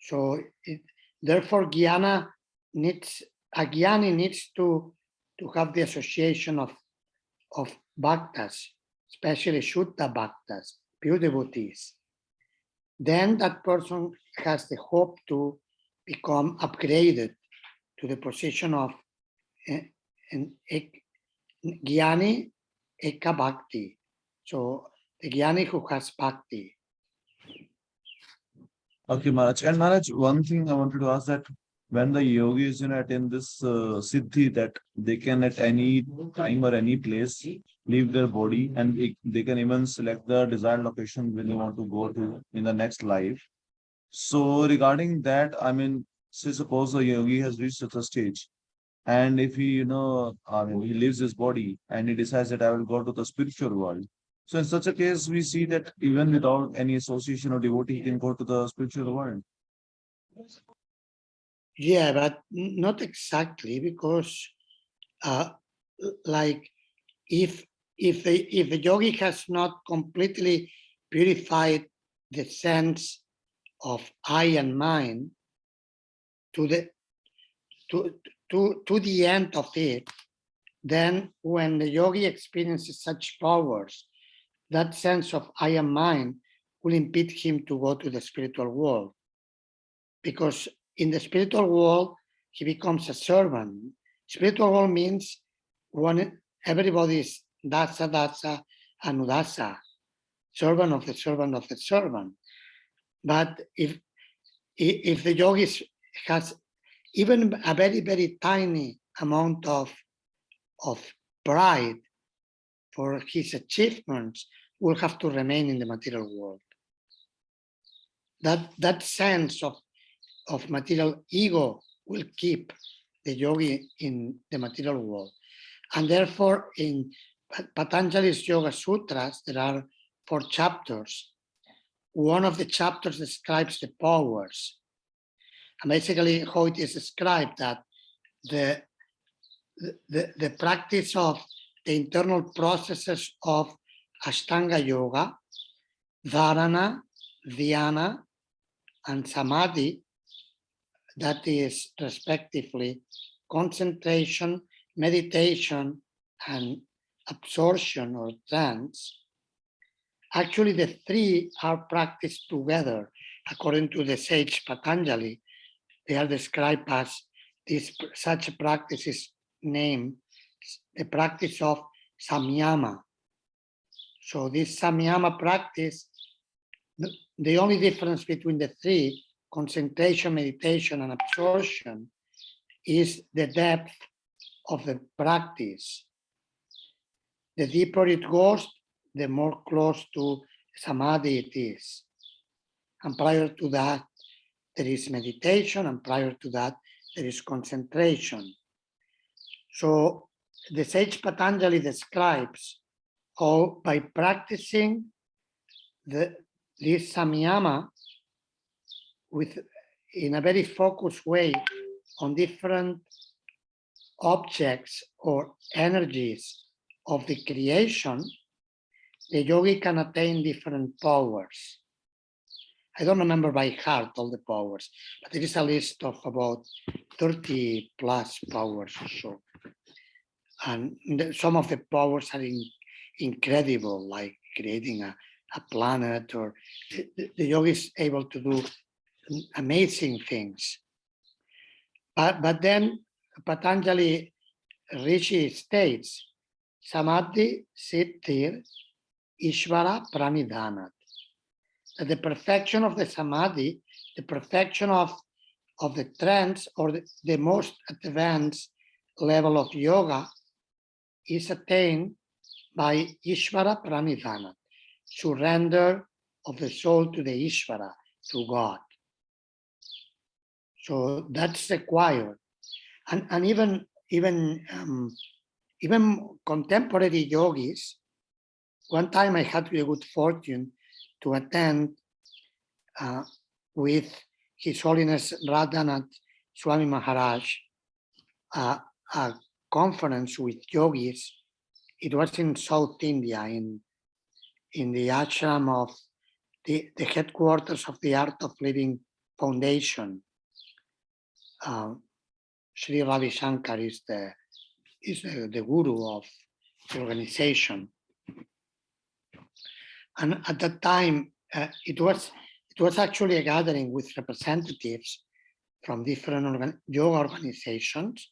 Speaker 2: So therefore jnana needs to have the association of bhaktas, especially Shuddha bhaktas, pure devotees. then that person has the hope to become upgraded to the position of Jnani Eka Bhakti. So the Jnani who has Bhakti.
Speaker 7: Okay, Maharaj. And Maharaj, one thing I wanted to ask, that when the yogis, attain this siddhi, that they can at any time or any place leave their body, and they can even select the desired location when they want to go to in the next life. So regarding that, I mean, say suppose a yogi has reached such a stage, and if he, I mean, he leaves his body and he decides that I will go to the spiritual world. So in such a case, we see that even without any association or devotee, he can go to the spiritual world.
Speaker 2: Yeah, but not exactly, because like if the yogi has not completely purified the sense of I and mine to the to the end of it, then when the yogi experiences such powers, that sense of I am mine will impede him to go to the spiritual world. Because in the spiritual world, he becomes a servant. Spiritual world means everybody is dasa, anudasa, servant of the servant of the servant. But if the yogi has even a very, very tiny amount of pride for his achievements, will have to remain in the material world. That sense of material ego will keep the yogi in the material world. And therefore, in Patanjali's Yoga Sutras, there are 4 chapters. One of the chapters describes the powers. And basically how it is described that the practice of the internal processes of Ashtanga Yoga, Dharana, Dhyana, and Samadhi, that is respectively concentration, meditation, and absorption or trance. Actually, the 3 are practiced together. According to the sage Patanjali, they are described as such a practice is named the practice of samyama. So this samyama practice, the only difference between the 3, concentration, meditation, and absorption, is the depth of the practice. The deeper it goes, the more close to samadhi it is. And prior to that, there is meditation, and prior to that, there is concentration. So the sage Patanjali describes how by practicing this samyama in a very focused way on different objects or energies of the creation, the yogi can attain different powers. I don't remember by heart all the powers, but there is a list of about 30 plus powers or so. And some of the powers are incredible, like creating a planet, or the yogi is able to do amazing things. But then Patanjali Rishi states, Samadhi Siddhir Ishvara Pranidhanat. That the perfection of the Samadhi, the perfection of the trance, or the most advanced level of yoga, is attained by Ishvara Pranidhanat, surrender of the soul to the Ishvara, to God. So that's required. And even contemporary yogis, one time I had the good fortune to attend with His Holiness Radhanath Swami Maharaj a conference with yogis. It was in South India, in the ashram of the headquarters of the Art of Living Foundation. Sri Ravi Shankar is the guru of the organization. And at that time, it was it was actually a gathering with representatives from different yoga organizations,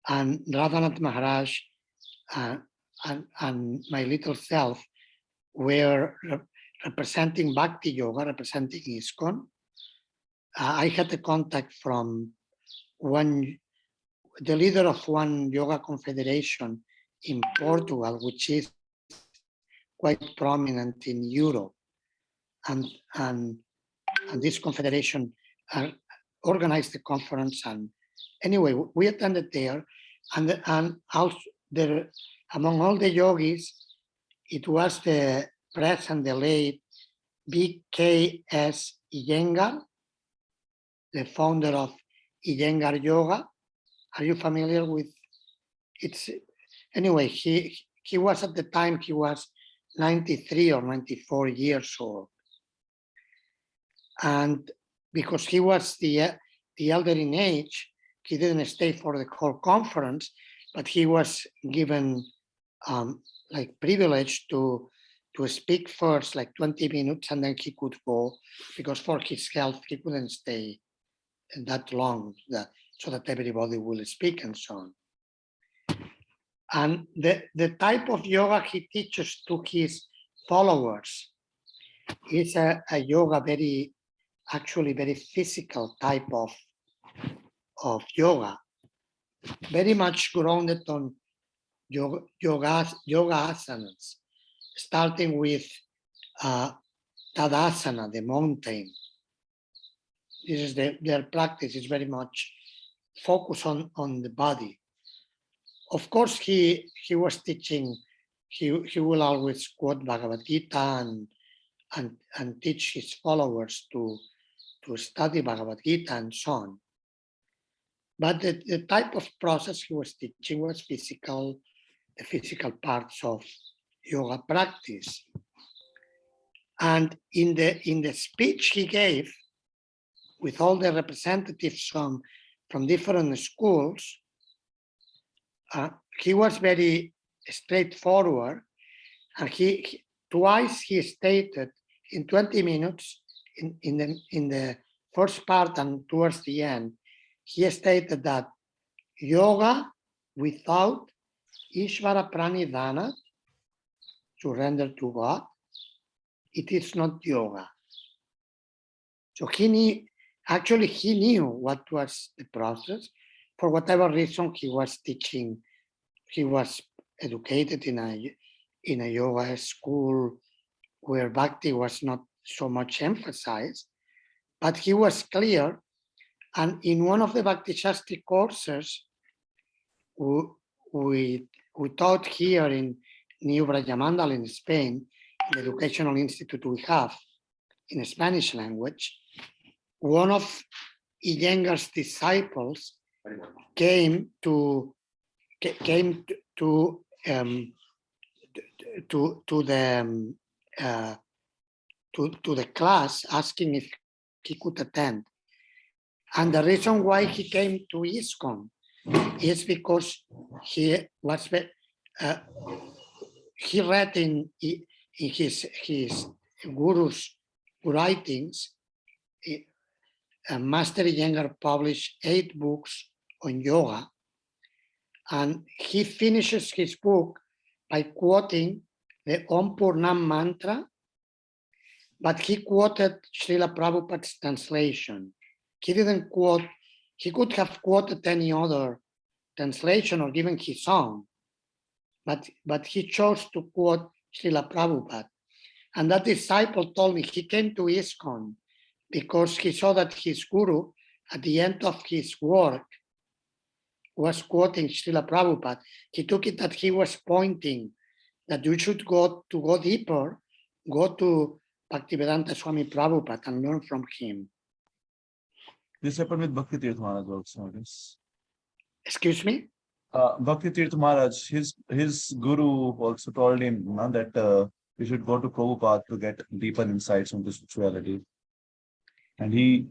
Speaker 2: and Radhanath Maharaj and my little self were representing Bhakti Yoga, representing ISKCON. I had a contact from the leader of one yoga confederation in Portugal, which is quite prominent in Europe. And this confederation organized the conference. And anyway, we attended there. And also there, among all the yogis, it was the present, the late B.K.S. Iyengar, the founder of Iyengar Yoga. Are you familiar with it's? Anyway, he was at the time, he was 93 or 94 years old. And because he was the elder in age, he didn't stay for the whole conference, but he was given like privilege to speak first, like 20 minutes, and then he could go, because for his health, he couldn't stay that long, so that everybody will speak and so on. And the type of yoga he teaches to his followers is a yoga actually very physical type of yoga, very much grounded on yoga asanas, starting with Tadasana, the mountain. This is their practice is very much focused on the body. Of course, he was teaching, he will always quote Bhagavad-Gita and teach his followers to study Bhagavad-Gita and so on. But the type of process he was teaching was physical, the physical parts of yoga practice. And in the speech he gave, with all the representatives from different schools, he was very straightforward, and he twice he stated in 20 minutes in the first part and towards the end, he stated that yoga without Ishvara Pranidhana, surrender to God, it is not yoga. So he knew what was the process. For whatever reason, he was teaching, he was educated in a yoga school where Bhakti was not so much emphasized, but he was clear. And in one of the Bhakti Sastri courses, we taught here in New Brajamandal in Spain, in the educational institute we have in the Spanish language, one of Iyengar's disciples came to the class asking if he could attend. And the reason why he came to ISKCON is because he read in his guru's writings. Master Iyengar published 8 books on yoga, and he finishes his book by quoting the Om Purnam mantra, but he quoted Srila Prabhupada's translation. He didn't quote, he could have quoted any other translation or given his own, but he chose to quote Srila Prabhupada. And that disciple told me he came to ISKCON because he saw that his guru, at the end of his work, was quoting Srila Prabhupada. He took it that he was pointing that you should go deeper, go to Bhaktivedanta Swami Prabhupada and learn from him.
Speaker 7: This happened with Bhakti Tirtha Maharaj also, I guess.
Speaker 2: Excuse me?
Speaker 7: Bhakti Tirtha Maharaj, his guru also told him that we should go to Prabhupada to get deeper insights into spirituality. And he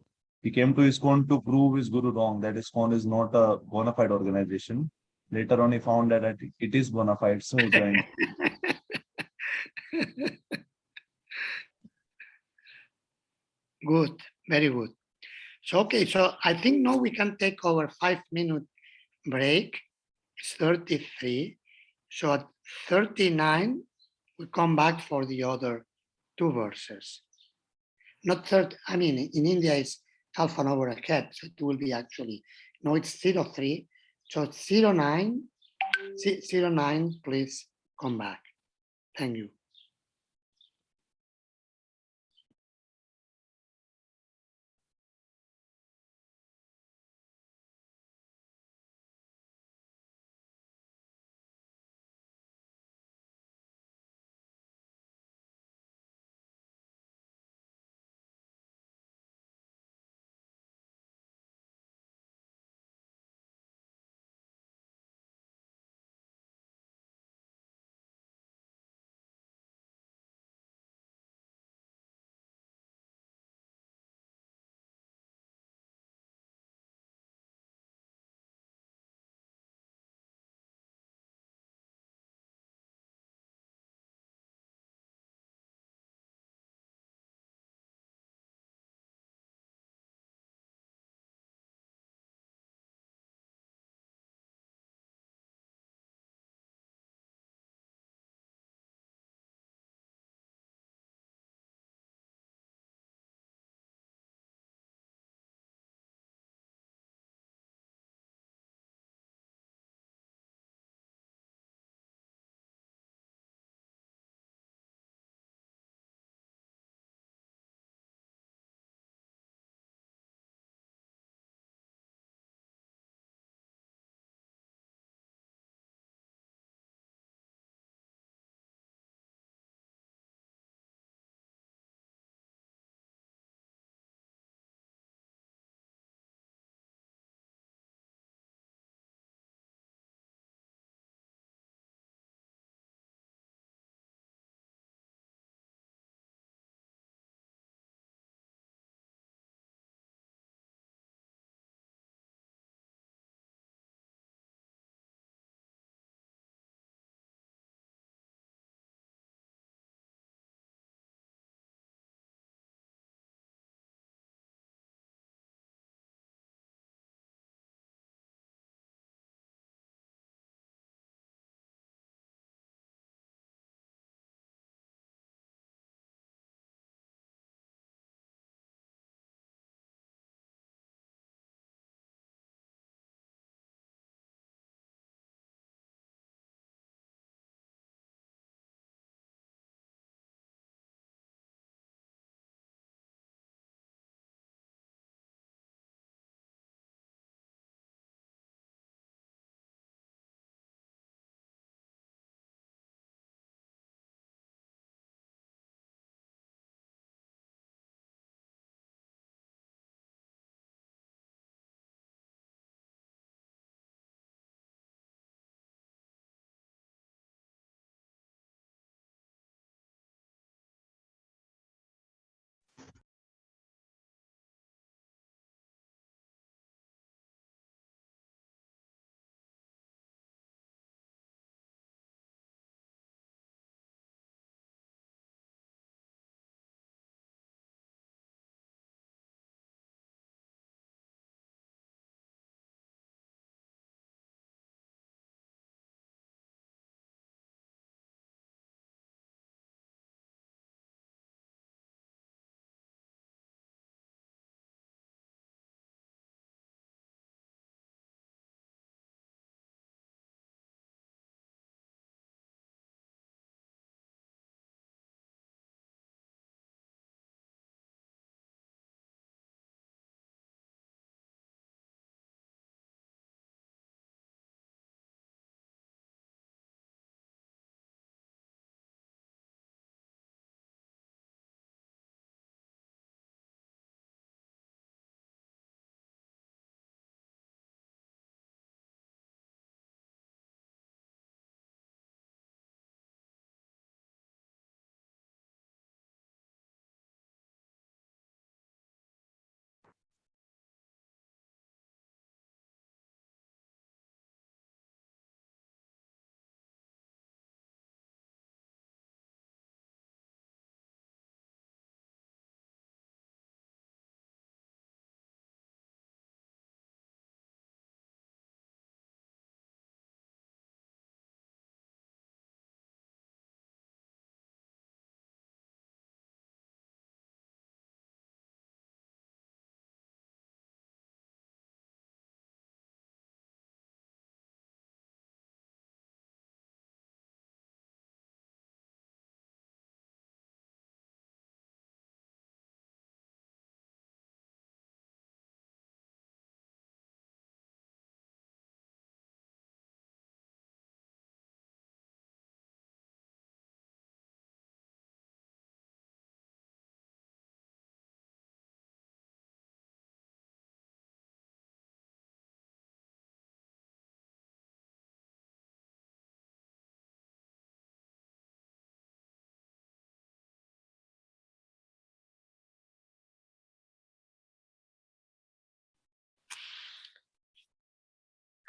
Speaker 7: came to ISKCON to prove his guru wrong, that ISKCON is not a bona fide organization. Later on, he found that it is bona fide, so he joined.
Speaker 2: Good, very good. So, okay, so I think now we can take our 5-minute break. It's 33. So at 39, we come back for the other two verses. Not 30, I mean, in India it's half an hour ahead, so it will be actually, no, it's 03. So it's 09, 09, please come back. Thank you.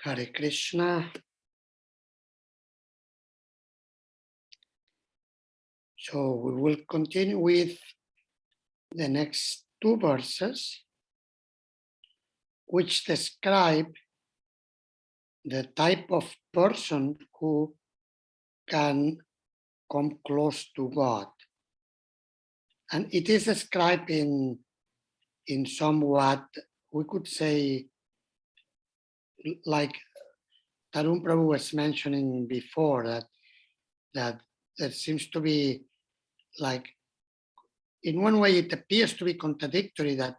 Speaker 2: Hare Krishna. So we will continue with the next two verses, which describe the type of person who can come close to God. And it is described in somewhat, we could say, like Tarun Prabhu was mentioning before, that there seems to be, like, in one way it appears to be contradictory, that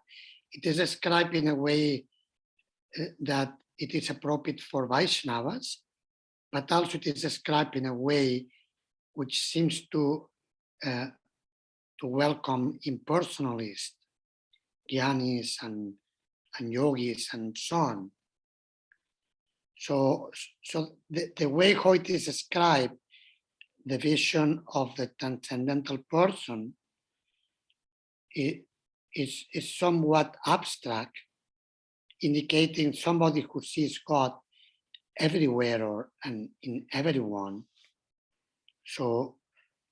Speaker 2: it is described in a way that it is appropriate for Vaishnavas, but also it is described in a way which seems to welcome impersonalists, jnanis and yogis and so on. So the way how it is described, the vision of the transcendental person, is somewhat abstract, indicating somebody who sees God everywhere and in everyone. So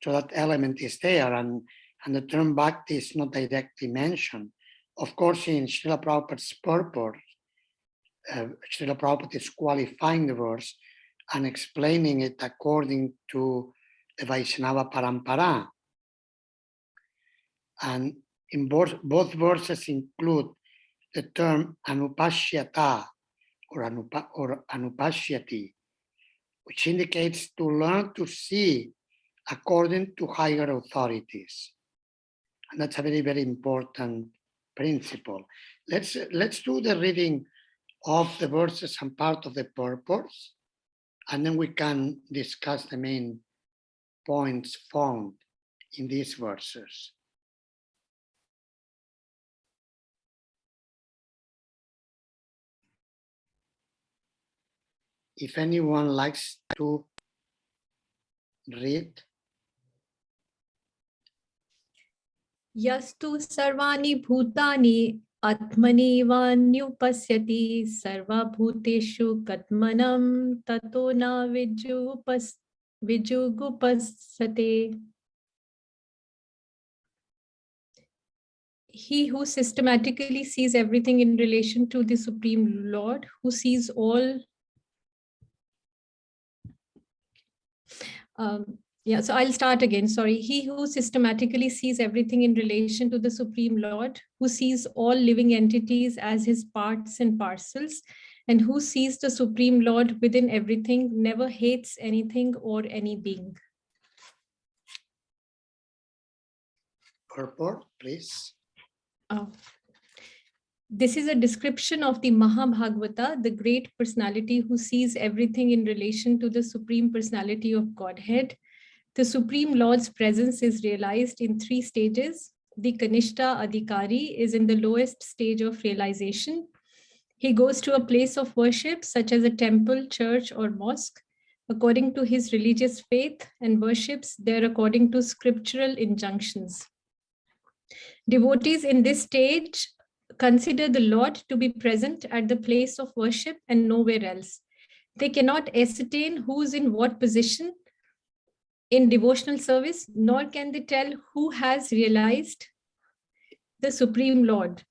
Speaker 2: that element is there, and the term bhakti is not directly mentioned. Of course, in Srila Prabhupada's purport, Srila Prabhupada is qualifying the verse and explaining it according to the Vaishnava Parampara. And in both verses include the term anupashyata or anupashyati, which indicates to learn to see according to higher authorities. And that's a very, very important principle. Let's do the reading of the verses and part of the purpose, and then we can discuss the main points found in these verses. If anyone likes to read.
Speaker 8: Yastu sarvani bhutani atmani vanyupasyati sarva bhuteshu katmanam tato na vijugupasate. He who systematically sees everything in relation to the Supreme Lord, who sees all so I'll start again, sorry. He who systematically sees everything in relation to the Supreme Lord, who sees all living entities as his parts and parcels, and who sees the Supreme Lord within everything, never hates anything or any being.
Speaker 2: Purport, please.
Speaker 8: This is a description of the Mahabhagavata, the great personality who sees everything in relation to the Supreme Personality of Godhead. The Supreme Lord's presence is realized in 3 stages. The Kanishta Adhikari is in the lowest stage of realization. He goes to a place of worship, such as a temple, church, or mosque, according to his religious faith, and worships there according to scriptural injunctions. Devotees in this stage consider the Lord to be present at the place of worship and nowhere else. They cannot ascertain who's in what position in devotional service, nor can they tell who has realized the Supreme Lord.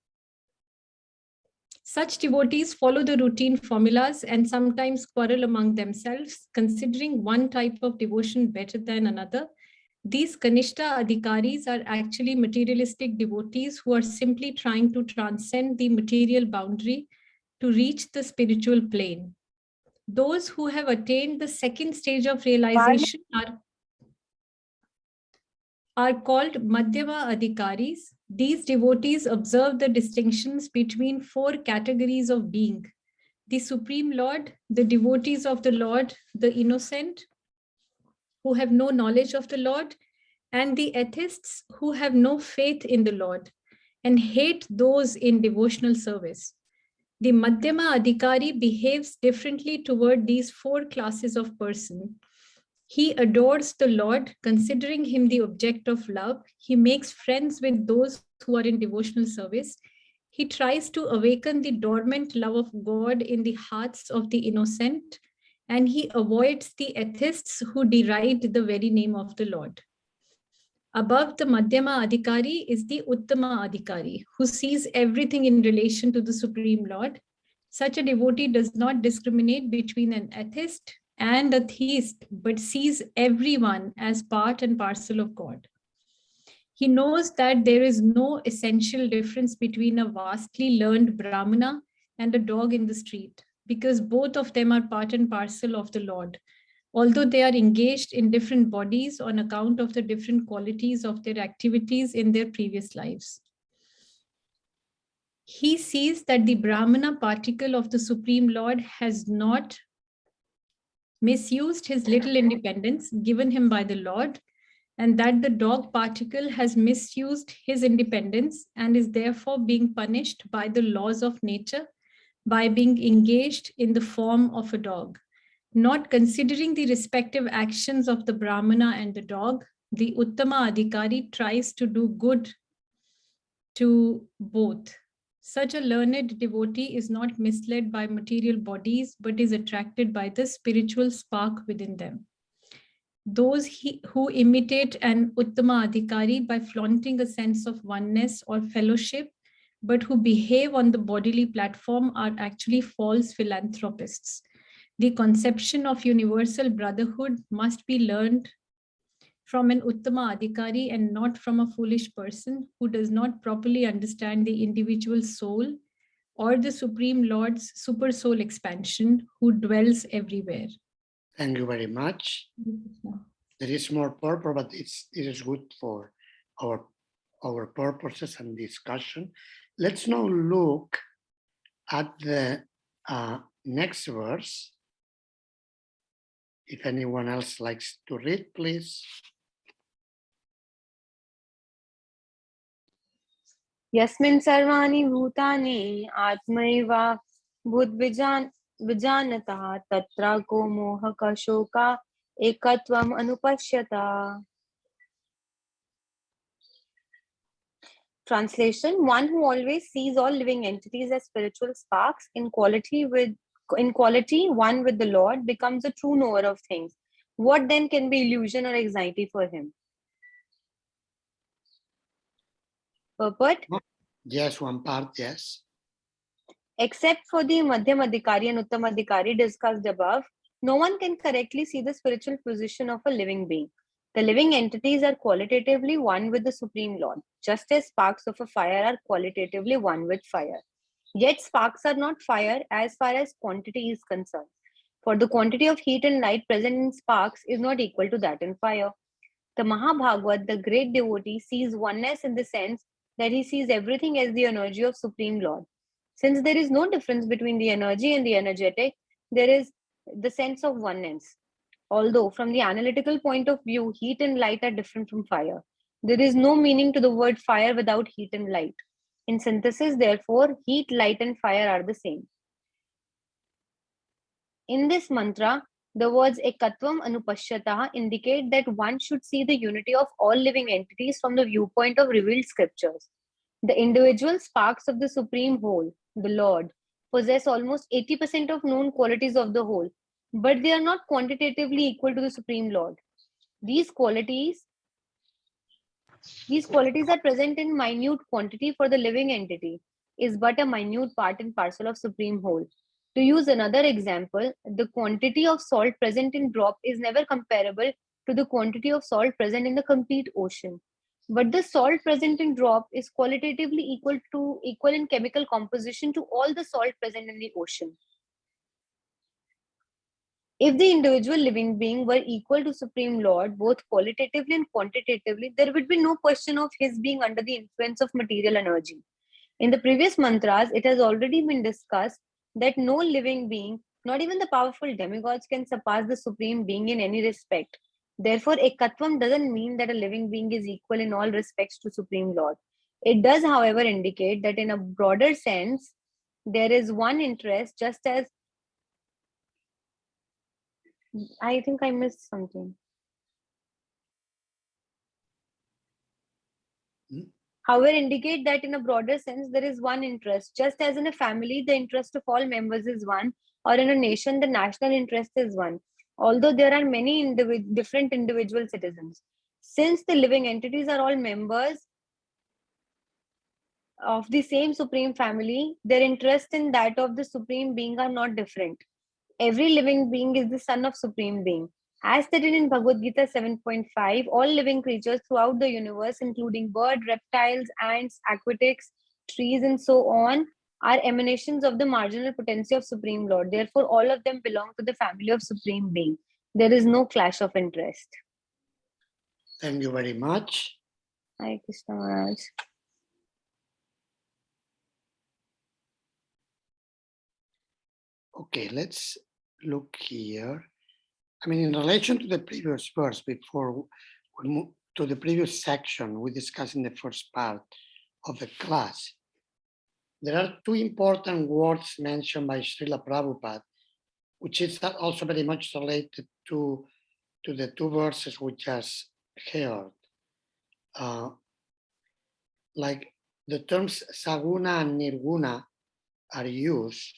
Speaker 8: Such devotees follow the routine formulas and sometimes quarrel among themselves, considering one type of devotion better than another. These Kanishta Adhikaris are actually materialistic devotees who are simply trying to transcend the material boundary to reach the spiritual plane. Those who have attained the 2nd stage of realization are called Madhyama Adhikaris. These devotees observe the distinctions between 4 categories of being: the Supreme Lord, the devotees of the Lord, the innocent, who have no knowledge of the Lord, and the atheists who have no faith in the Lord and hate those in devotional service. The Madhyama Adhikari behaves differently toward these 4 classes of person. He adores the Lord, considering him the object of love. He makes friends with those who are in devotional service. He tries to awaken the dormant love of God in the hearts of the innocent, and he avoids the atheists who deride the very name of the Lord. Above the Madhyama Adhikari is the Uttama Adhikari, who sees everything in relation to the Supreme Lord. Such a devotee does not discriminate between an atheist and a theist, but sees everyone as part and parcel of God. He knows that there is no essential difference between a vastly learned Brahmana and a dog in the street, because both of them are part and parcel of the Lord, although they are engaged in different bodies on account of the different qualities of their activities in their previous lives. He sees that the Brahmana particle of the Supreme Lord has not misused his little independence given him by the Lord, and that the dog particle has misused his independence and is therefore being punished by the laws of nature by being engaged in the form of a dog. Not considering the respective actions of the Brahmana and the dog, the Uttama Adhikari tries to do good to both. Such a learned devotee is not misled by material bodies, but is attracted by the spiritual spark within them. Those who imitate an Uttama Adhikari by flaunting a sense of oneness or fellowship, but who behave on the bodily platform are actually false philanthropists. The conception of universal brotherhood must be learned from an Uttama Adhikari and not from a foolish person who does not properly understand the individual soul or the Supreme Lord's super soul expansion who dwells everywhere.
Speaker 2: Thank you very much. There is more purpose, but it is good for our purposes and discussion. Let's now look at the next verse. If anyone else likes to read, please.
Speaker 5: Yasmin sarvani bhutani atmaiva bhudvijanata tatra ko mohaka shoka ekatvam anupashyata. Translation: one who always sees all living entities as spiritual sparks in quality one with the Lord becomes a true knower of things. What then can be illusion or anxiety for him? Purport:
Speaker 2: Yes, one part, yes.
Speaker 5: except for the Madhyam Adhikari and Uttam Adhikari discussed above, no one can correctly see the spiritual position of a living being. The living entities are qualitatively one with the Supreme Lord, just as sparks of a fire are qualitatively one with fire. Yet sparks are not fire as far as quantity is concerned, for the quantity of heat and light present in sparks is not equal to that in fire. The Mahabhagavad, the great devotee, sees oneness in the sense that he sees everything as the energy of Supreme Lord. Since there is no difference between the energy and the energetic, there is the sense of oneness. Although from the analytical point of view, heat and light are different from fire. There is no meaning to the word fire without heat and light. In synthesis, therefore, heat, light, and fire are the same. In this mantra, the words ekatvam anupashyata indicate that one should see the unity of all living entities from the viewpoint of revealed scriptures. The individual sparks of the Supreme Whole, the Lord, possess almost 80% of known qualities of the whole, but they are not quantitatively equal to the Supreme Lord. These qualities are present in minute quantity for the living entity, is but a minute part and parcel of Supreme Whole. To use another example, the quantity of salt present in drop is never comparable to the quantity of salt present in the complete ocean. But the salt present in drop is qualitatively equal in chemical composition to all the salt present in the ocean. If the individual living being were equal to Supreme Lord, both qualitatively and quantitatively, there would be no question of his being under the influence of material energy. In the previous mantras, it has already been discussed that no living being, not even the powerful demigods, can surpass the Supreme Being in any respect. Therefore, ekatvam doesn't mean that a living being is equal in all respects to Supreme Lord. It does, however, indicate that in a broader sense, there is one interest, just as I think I missed something. however, indicate that in a broader sense, there is one interest. Just as in a family, the interest of all members is one, or in a nation, the national interest is one, although there are many different individual citizens. Since the living entities are all members of the same supreme family, their interest in that of the supreme being are not different. Every living being is the son of supreme being. As stated in Bhagavad-Gita 7.5, all living creatures throughout the universe, including birds, reptiles, ants, aquatics, trees, and so on, are emanations of the marginal potency of Supreme Lord. Therefore, all of them belong to the family of Supreme Being. There is no clash of interest.
Speaker 2: Thank you very much.
Speaker 5: Hare Krishna Maharaj.
Speaker 2: Okay, let's look here. I mean, in relation to the previous verse, before we move to the previous section we discussed in the first part of the class, there are two important words mentioned by Srila Prabhupada, which is also very much related to the two verses we just heard. Like the terms saguna and nirguna are used.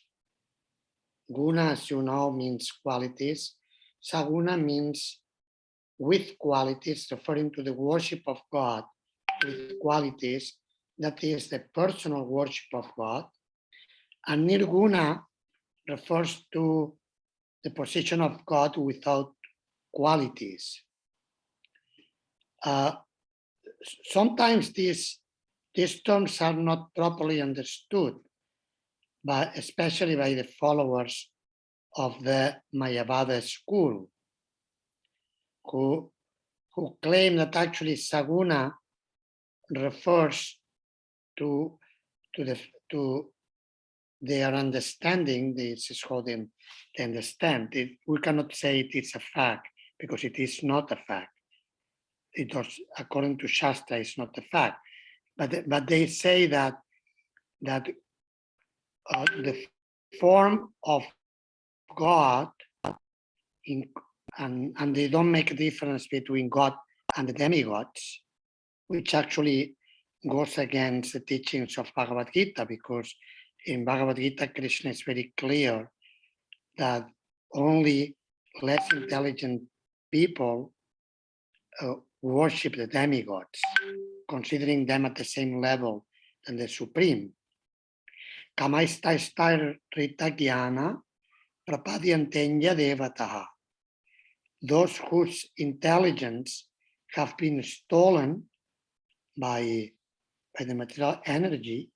Speaker 2: Guna, as you know, means qualities. Saguna means with qualities, referring to the worship of God with qualities, that is the personal worship of God. And nirguna refers to the position of God without qualities. Sometimes these terms are not properly understood, but especially by the followers of the Mayavada school, who claim that actually saguna refers to their understanding. This is how they understand it. We cannot say it is a fact because it is not a fact. It was, according to Shastra, it's not a fact. But they say that the form of God and they don't make a difference between God and the demigods, which actually goes against the teachings of Bhagavad-Gita, because in Bhagavad-Gita, Krishna is very clear that only less intelligent people worship the demigods, considering them at the same level than the Supreme. Kamaista rita jnana prapadyantenya devataha. Those whose intelligence have been stolen by the material energy,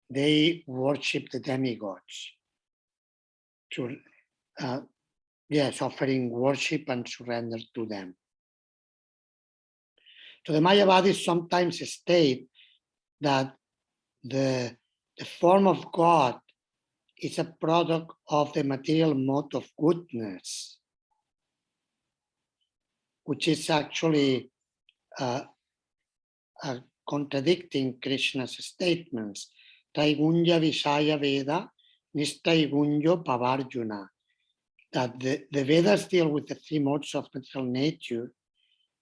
Speaker 2: they worship the demigods. Yes, offering worship and surrender to them. So the Mayavadis sometimes state that the form of God is a product of the material mode of goodness, which is actually contradicting Krishna's statements. Traigunja Vishaya Veda, Nistaigunjo Pavarjuna. That the Vedas deal with the three modes of material nature,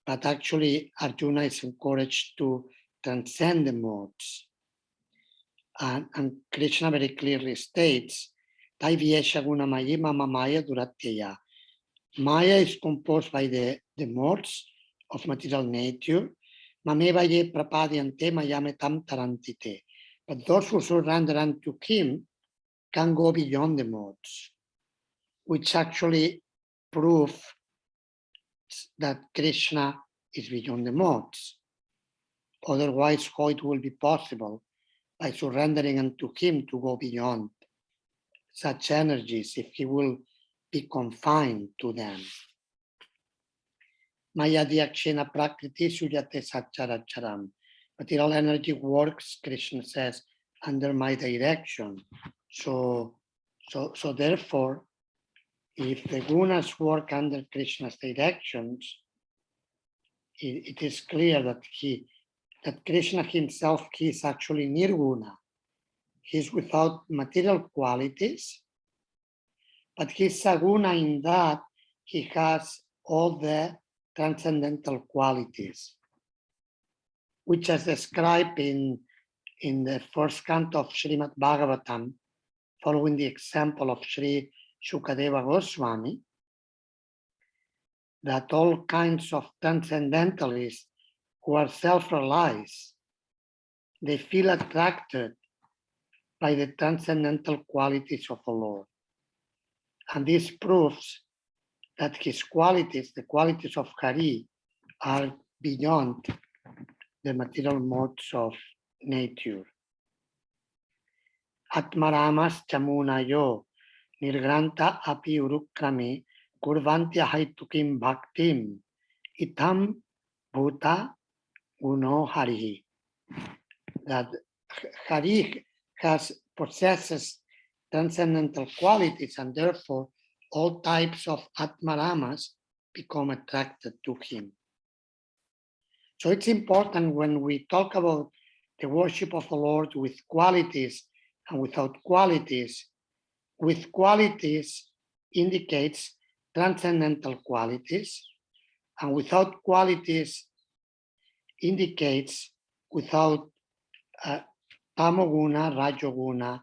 Speaker 2: but actually Arjuna is encouraged to transcend the modes. And Krishna very clearly states, Taiviyesha Guna Mayi Mama Maya Duratyaya. Maya is composed by the modes of material nature. Mameva ye prapadyante mayametam tarantite. But those who surrender unto him can go beyond the modes, which actually prove that Krishna is beyond the modes. Otherwise, how it will be possible by surrendering unto him to go beyond such energies if he will be confined to them. Maya Dhyakshena Prakriti Suyate Satcharacharam. Material energy works, Krishna says, under my direction. So therefore, if the gunas work under Krishna's directions, it is clear that Krishna himself, he is actually nirguna. He is without material qualities, but he's saguna in that he has all the transcendental qualities. which is described in the first canto of Srimad Bhagavatam, following the example of Sri Shukadeva Goswami, that all kinds of transcendentalists who are self-realized, they feel attracted by the transcendental qualities of the Lord. And this proves that his qualities, the qualities of Hari, are beyond the material modes of nature. Atmaramas chamunayo nirgranta api urukrame kurvantya haitukim bhaktim itam bhuta guno harihi. That Hari possesses transcendental qualities, and therefore all types of Atmaramas become attracted to him. So it's important when we talk about the worship of the Lord with qualities and without qualities. With qualities indicates transcendental qualities, and without qualities indicates without tamoguna, rajoguna,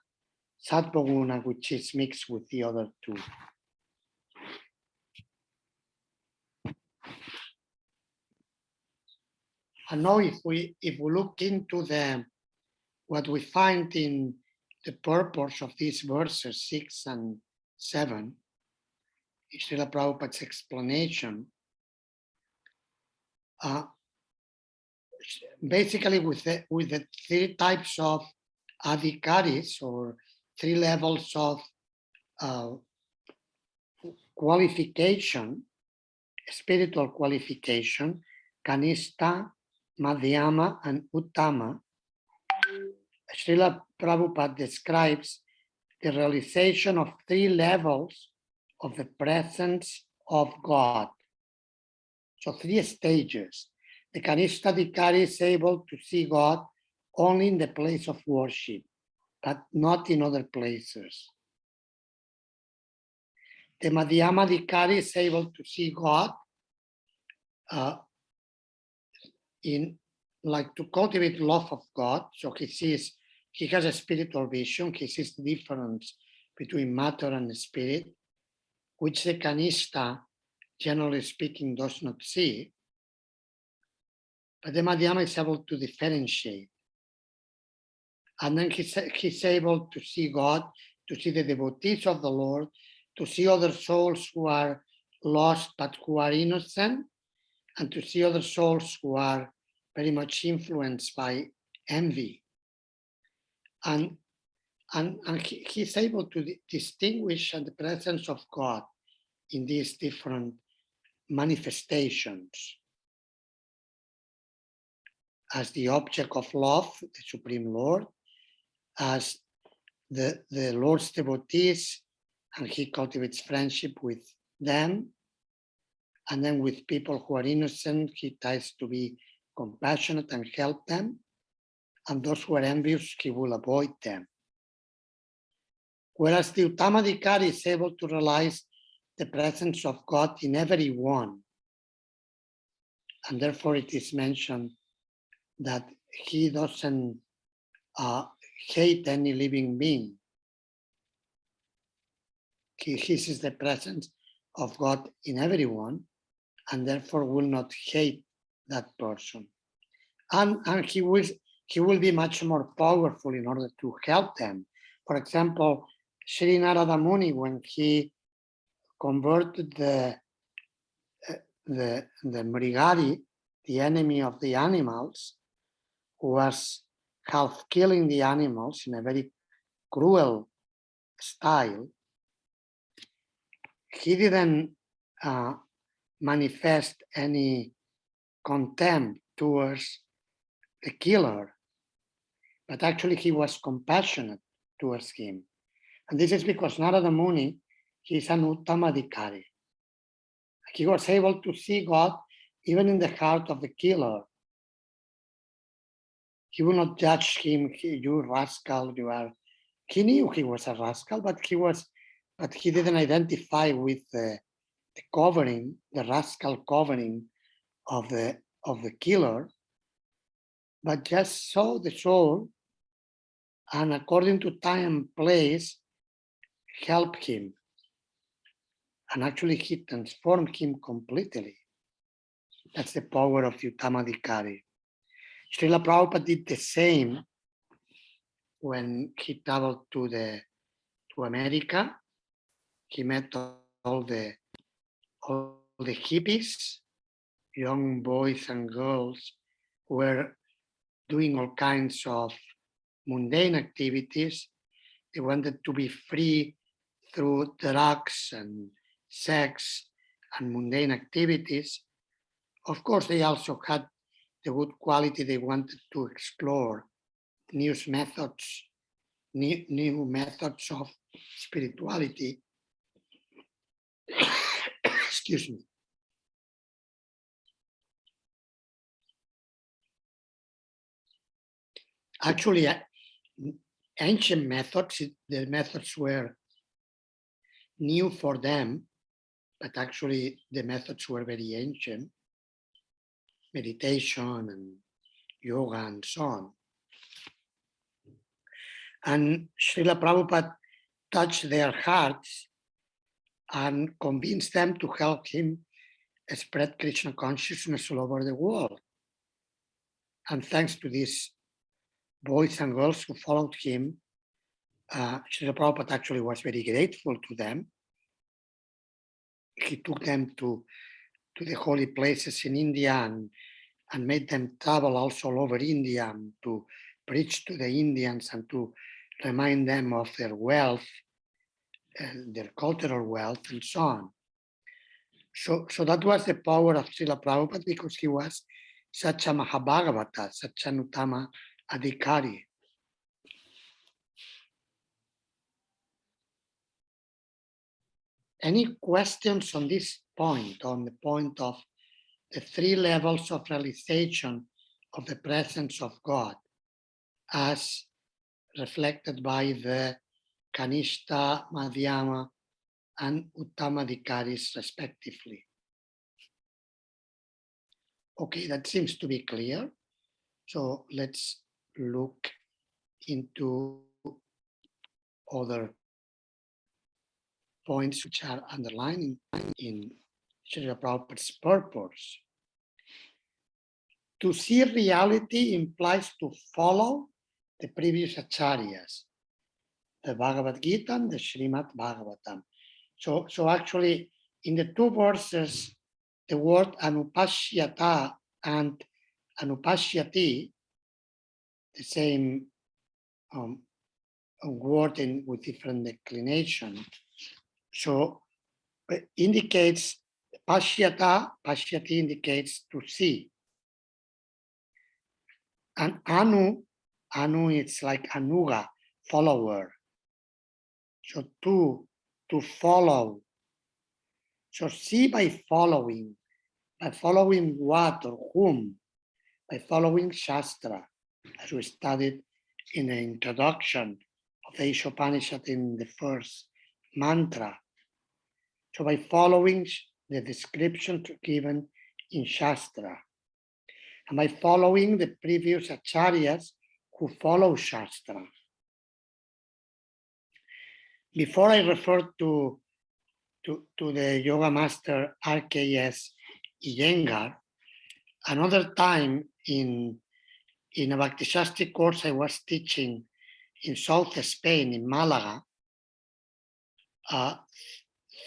Speaker 2: sattvaguna, which is mixed with the other two. And now if we look into what we find in the purpose of these verses 6 and 7, Srila Prabhupada's explanation, basically with the three types of adhikaris, or three levels of qualification, spiritual qualification, Kanishta, Madhyama, and Uttama, Srila Prabhupada describes the realization of three levels of the presence of God. So three stages. The Kanishta Adhikari is able to see God only in the place of worship, but not in other places. The Madhyama Adhikari is able to see God to cultivate love of God. So he has a spiritual vision. He sees the difference between matter and spirit, which the Kanishta, generally speaking, does not see. But the Madhyama is able to differentiate. And then he's able to see God, to see the devotees of the Lord, to see other souls who are lost but who are innocent, and to see other souls who are very much influenced by envy. And he's able to distinguish the presence of God in these different manifestations as the object of love, the Supreme Lord, as the Lord's devotees, and he cultivates friendship with them. And then with people who are innocent, he tries to be compassionate and help them. And those who are envious, he will avoid them. Whereas the Uttamadhikari is able to realize the presence of God in everyone. And therefore it is mentioned that he doesn't hate any living being. He sees the presence of God in everyone, and therefore will not hate that person. And he will be much more powerful in order to help them. For example, Sri Narada Muni, when he converted the Mrigari, the enemy of the animals, who was half killing the animals in a very cruel style, he didn't manifest any contempt towards the killer, but actually he was compassionate towards him. And this is because Narada Muni, he's an Uttamadhikari. He was able to see God even in the heart of the killer. He will not judge him, you rascal, you are. He knew he was a rascal, but he didn't identify with the covering, the rascal covering of the killer. but just saw the soul and according to time and place, help him. And actually he transformed him completely. That's the power of Uttamadhikari. Srila Prabhupada did the same when he traveled to America. He met all the hippies, young boys and girls who were doing all kinds of mundane activities. They wanted to be free through drugs and sex and mundane activities. Of course, they also had the good quality. They wanted to explore new methods of spirituality. Excuse me. Actually, ancient methods, the methods were new for them, but actually the methods were very ancient. Meditation and yoga and so on. And Srila Prabhupada touched their hearts and convinced them to help him spread Krishna consciousness all over the world. And thanks to these boys and girls who followed him, Srila Prabhupada actually was very grateful to them. He took them to the holy places in India and made them travel also all over India and to preach to the Indians and to remind them of their wealth, their cultural wealth and so on. So that was the power of Srila Prabhupada because he was such a Mahabhagavata, such an Uttama Adhikari. Any questions on this point, on the point of the three levels of realization of the presence of God as reflected by the Kanishta, Madhyama, and Uttamadhikaris respectively? Okay, that seems to be clear. So let's look into other points which are underlined in Srila Prabhupada's purpose. To see reality implies to follow the previous acharyas, the Bhagavad-Gita and the Srimad Bhagavatam. So actually, in the two verses, the word anupashyata and anupashyati, the same word with different declination. So indicates pashyati indicates to see. And anu it's like anuga, follower. So to follow. So see by following what or whom? By following Shastra, as we studied in the introduction of the Ishopanishad in the first mantra. So by following the description given in Shastra, and by following the previous acharyas who follow Shastra. Before I refer to the yoga master RKS Iyengar, another time in a Bhakti Sastri course I was teaching in South Spain, in Malaga,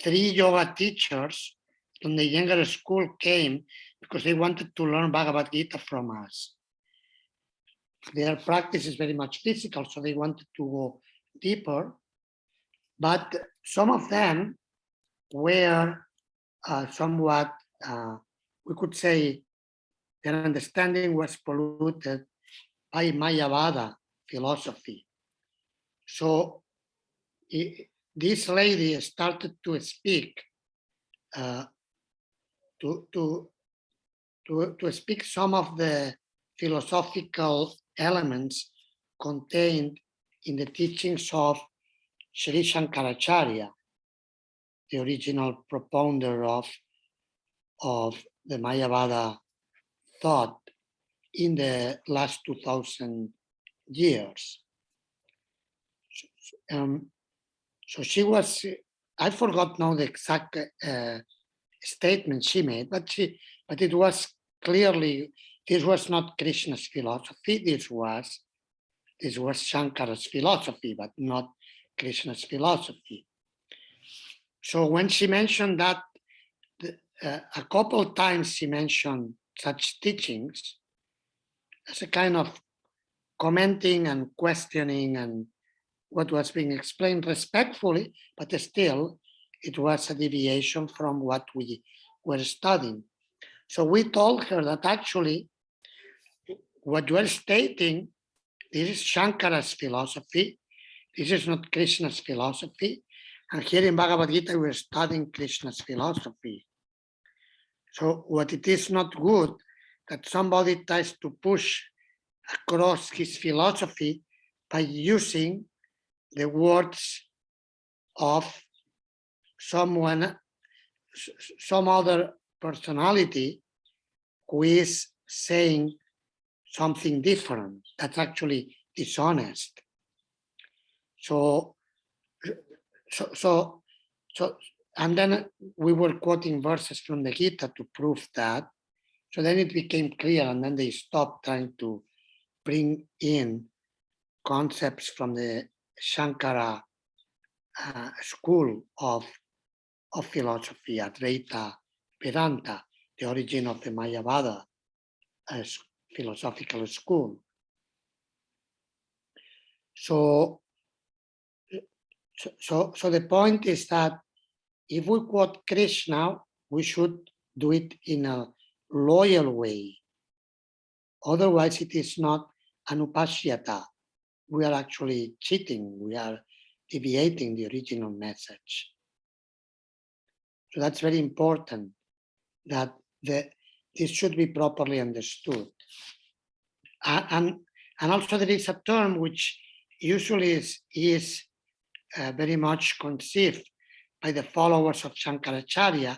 Speaker 2: 3 yoga teachers from the Iyengar school came because they wanted to learn Bhagavad-Gita from us. Their practice is very much physical, so they wanted to go deeper. But some of them were somewhat, we could say, their understanding was polluted by Mayavada philosophy. So this lady started to speak, to speak some of the philosophical elements contained in the teachings of Sri Shankaracharya, the original propounder of the Mayavada thought. in the last 2000 years. So she was, I forgot now the exact statement she made, but it was clearly, this was not Krishna's philosophy, this was Shankara's philosophy, but not Krishna's philosophy. So when she mentioned that, a couple of times she mentioned such teachings as a kind of commenting and questioning and what was being explained respectfully, but still it was a deviation from what we were studying. So we told her that actually what we're stating, this is Shankara's philosophy, this is not Krishna's philosophy, and here in Bhagavad-Gita we're studying Krishna's philosophy. So what it is not good that somebody tries to push across his philosophy by using the words of someone, some other personality who is saying something different. That's actually dishonest. So, and then we were quoting verses from the Gita to prove that. So then it became clear, and then they stopped trying to bring in concepts from the Shankara school of philosophy, Advaita Vedanta, the origin of the Mayavada as philosophical school. So the point is that if we quote Krishna, we should do it in a loyal way. Otherwise, it is not anupashyata. We are actually cheating. We are deviating the original message. So that's very important that this should be properly understood. And also there is a term which usually is very much conceived by the followers of Shankaracharya,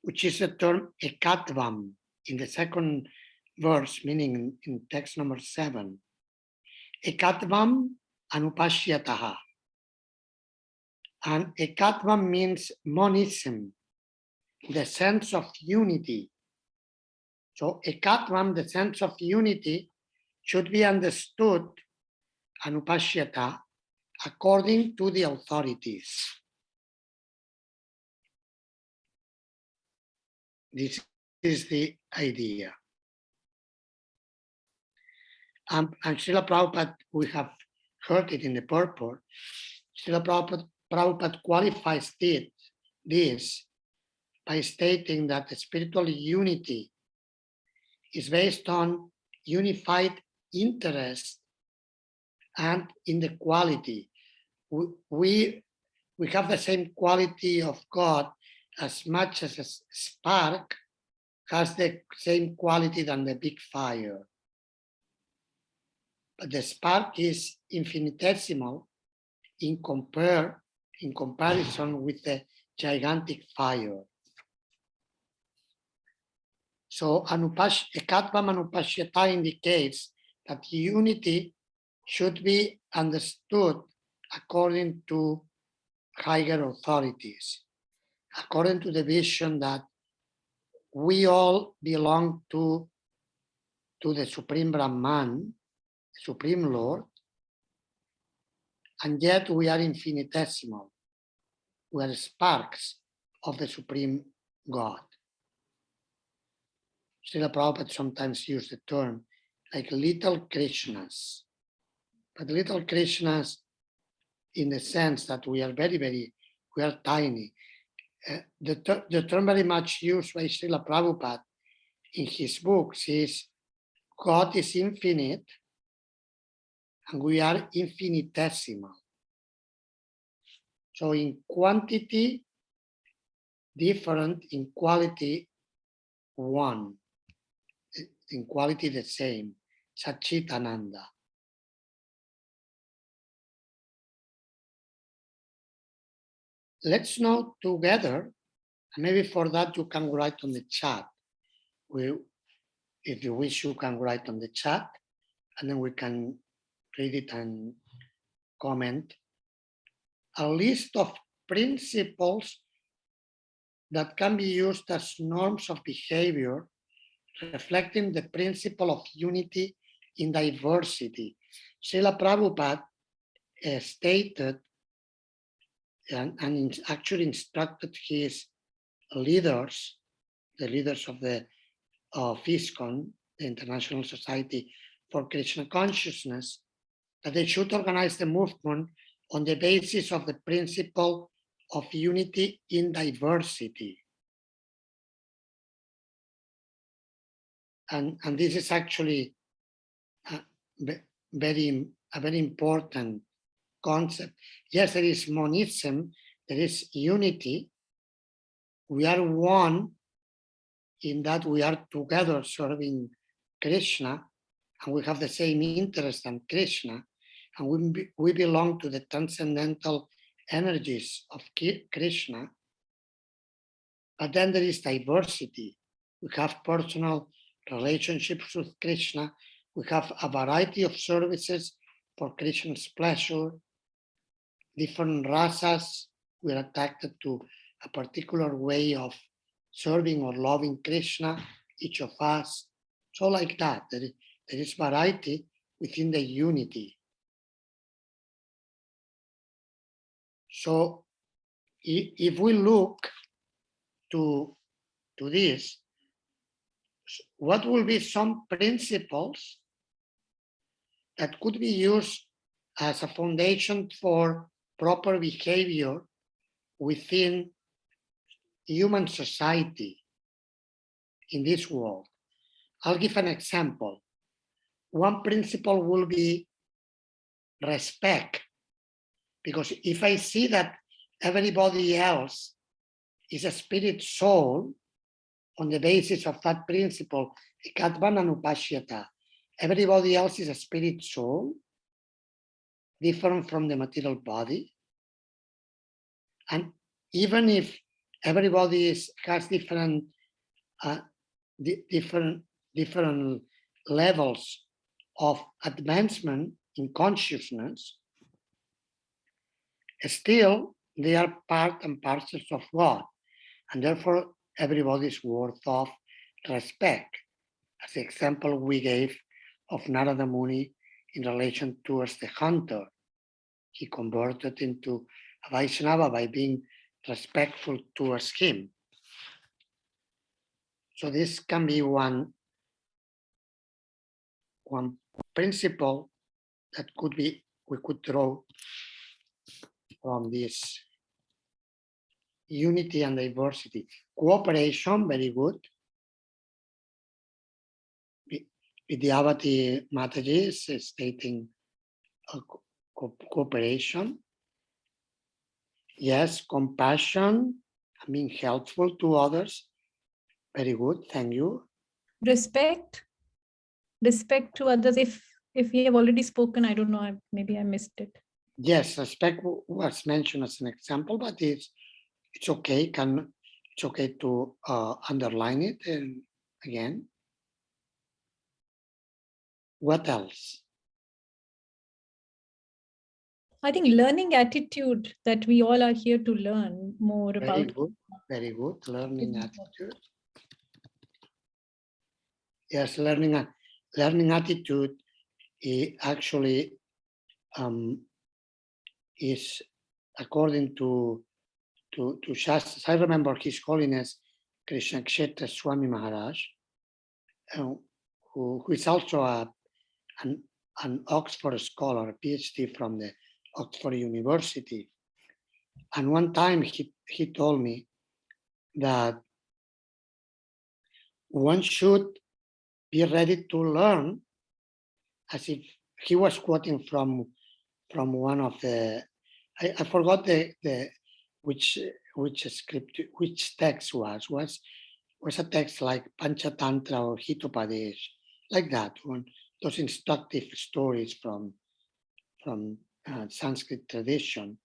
Speaker 2: which is the term ekatvam in the second verse, meaning in text number 7. Ekatvam anupashyataha. And ekatvam means monism, the sense of unity. So ekatvam, the sense of unity, should be understood, anupashyata, according to the authorities. This is the idea. And Srila Prabhupada, we have heard it in the purport, Srila Prabhupada qualifies this by stating that the spiritual unity is based on unified interest and in the quality. We have the same quality of God as much as a spark has the same quality than the big fire. But the spark is infinitesimal in comparison with the gigantic fire. So ekatvam anupashyata indicates that unity should be understood according to higher authorities, according to the vision that we all belong to the Supreme Brahman, Supreme Lord, and yet we are infinitesimal. We are sparks of the Supreme God. Srila Prabhupada sometimes used the term like little Krishnas, but little Krishnas in the sense that we are we are tiny. The term very much used by Srila Prabhupada in his books is God is infinite and we are infinitesimal. So in quantity, different, in quality, one. In quality, the same. Satchitananda. Let's know together, and maybe for that you can write on the chat. If you wish, you can write on the chat, and then we can read it and comment. A list of principles that can be used as norms of behavior, reflecting the principle of unity in diversity. Srila Prabhupada stated and actually instructed his leaders, the leaders of ISKCON, the International Society for Krishna Consciousness, that they should organize the movement on the basis of the principle of unity in diversity. And this is actually a very important concept. Yes, there is monism, there is unity. We are one in that we are together serving Krishna, and we have the same interest in Krishna, and we belong to the transcendental energies of Krishna. But then there is diversity. We have personal relationships with Krishna. We have a variety of services for Krishna's pleasure. Different rasas, we are attracted to a particular way of serving or loving Krishna, each of us. So like that, there is variety within the unity. So if we look to this, what will be some principles that could be used as a foundation for proper behavior within human society in this world? I'll give an example. One principle will be respect, because if I see that everybody else is a spirit soul, on the basis of that principle, everybody else is a spirit soul, different from the material body. And even if everybody has different levels of advancement in consciousness, still they are part and parcels of God, and therefore everybody is worth of respect. As the example we gave of Narada Muni in relation towards the hunter, he converted into a Vaishnava by being respectful towards him. So this can be one principle that we could draw from this unity and diversity. Cooperation, very good. Vidyavati Mataji is stating cooperation. Yes, compassion, being helpful to others. Very good, thank you.
Speaker 8: Respect to others. If we have already spoken, I don't know, maybe I missed it.
Speaker 2: Yes, respect was mentioned as an example, but it's okay. It's okay to underline it again. What else?
Speaker 8: I think learning attitude, that we all are here to learn more about.
Speaker 2: Very good. Learning attitude. Yes, learning attitude actually is according to Shastras. I remember His Holiness Krishna Kshetra Swami Maharaj, who is also an Oxford scholar, a PhD from the Oxford University. And one time he told me that one should be ready to learn, as if he was quoting from one of the, I forgot which script, which text was a text like Panchatantra or Hitopadesh, like that one, those instructive stories from Sanskrit tradition,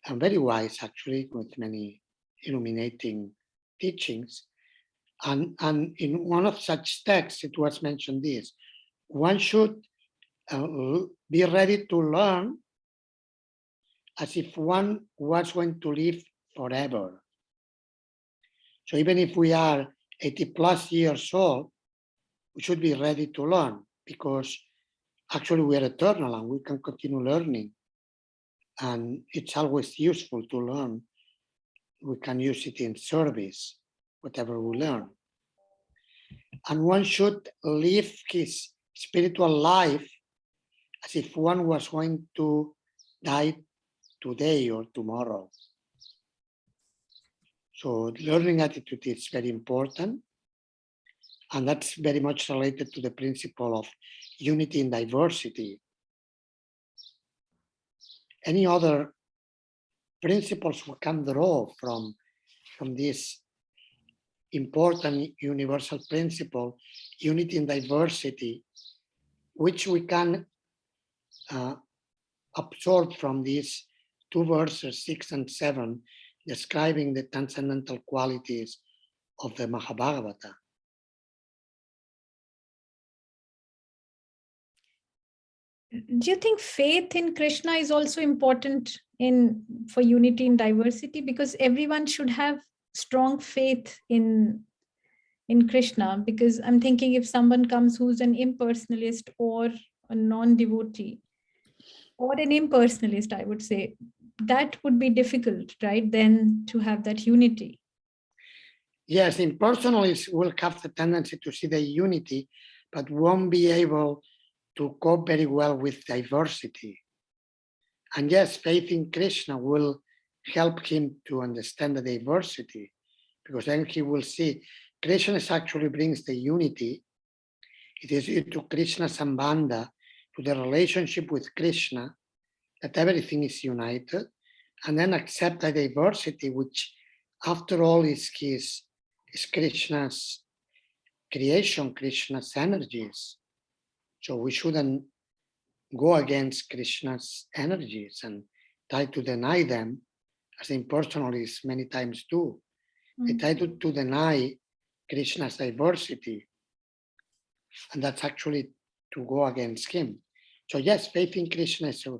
Speaker 2: and very wise actually, with many illuminating teachings. And in one of such texts, it was mentioned this: one should be ready to learn as if one was going to live forever. So even if we are 80 plus years old, we should be ready to learn, because actually we are eternal and we can continue learning. And it's always useful to learn. We can use it in service, whatever we learn. And one should live his spiritual life as if one was going to die today or tomorrow. So learning attitude is very important. And that's very much related to the principle of unity in diversity. Any other principles we can draw from this important universal principle, unity in diversity, which we can absorb from these two verses, 6 and 7, describing the transcendental qualities of the Mahabharata.
Speaker 8: Do you think faith in Krishna is also important for unity in diversity? Because everyone should have strong faith in Krishna. Because I'm thinking, if someone comes who's an impersonalist or a non-devotee, or an impersonalist, I would say, that would be difficult, right? Then to have that unity.
Speaker 2: Yes, impersonalists will have the tendency to see the unity, but won't be able to cope very well with diversity. And yes, faith in Krishna will help him to understand the diversity, because then he will see Krishna actually brings the unity. It is due to Krishna Sambandha, to the relationship with Krishna, that everything is united, and then accept the diversity, which after all is Krishna's creation, Krishna's energies. So we shouldn't go against Krishna's energies and try to deny them, as impersonalists many times do. They try to deny Krishna's diversity, and that's actually to go against him. So yes, faith in Krishna is a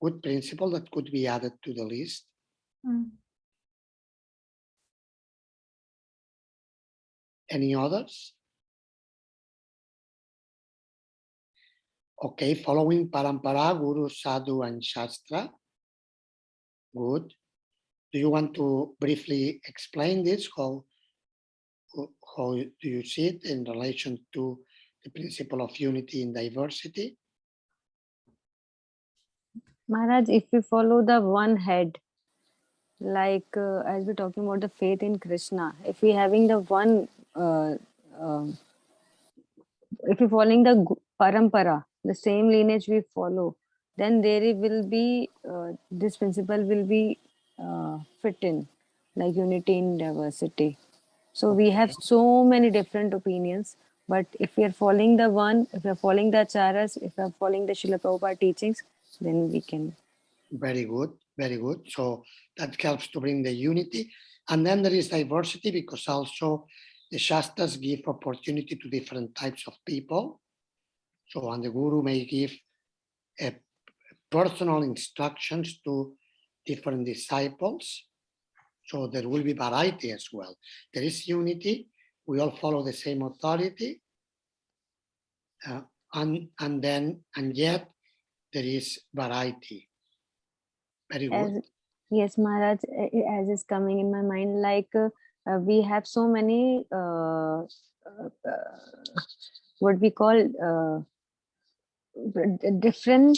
Speaker 2: good principle that could be added to the list. Any others? Okay, following Parampara, Guru, Sadhu, and Shastra. Good. Do you want to briefly explain this? How do you see it in relation to the principle of unity in diversity?
Speaker 5: Maharaj, if we follow the one head, like as we're talking about the faith in Krishna, if we're having the one, if we're following the parampara, the same lineage we follow, then there will be, this principle will be fit in, like unity in diversity. So we have so many different opinions, but if we are following the one, if we are following the acharyas, if we are following the Srila Prabhupada teachings, then we can.
Speaker 2: Very good, very good. So that helps to bring the unity. And then there is diversity, because also the Shastras give opportunity to different types of people. So, and the Guru may give personal instructions to different disciples. So there will be variety as well. There is unity. We all follow the same authority. And yet there is variety. Very good.
Speaker 5: Yes, Maharaj, as is coming in my mind, like we have so many, what we call, different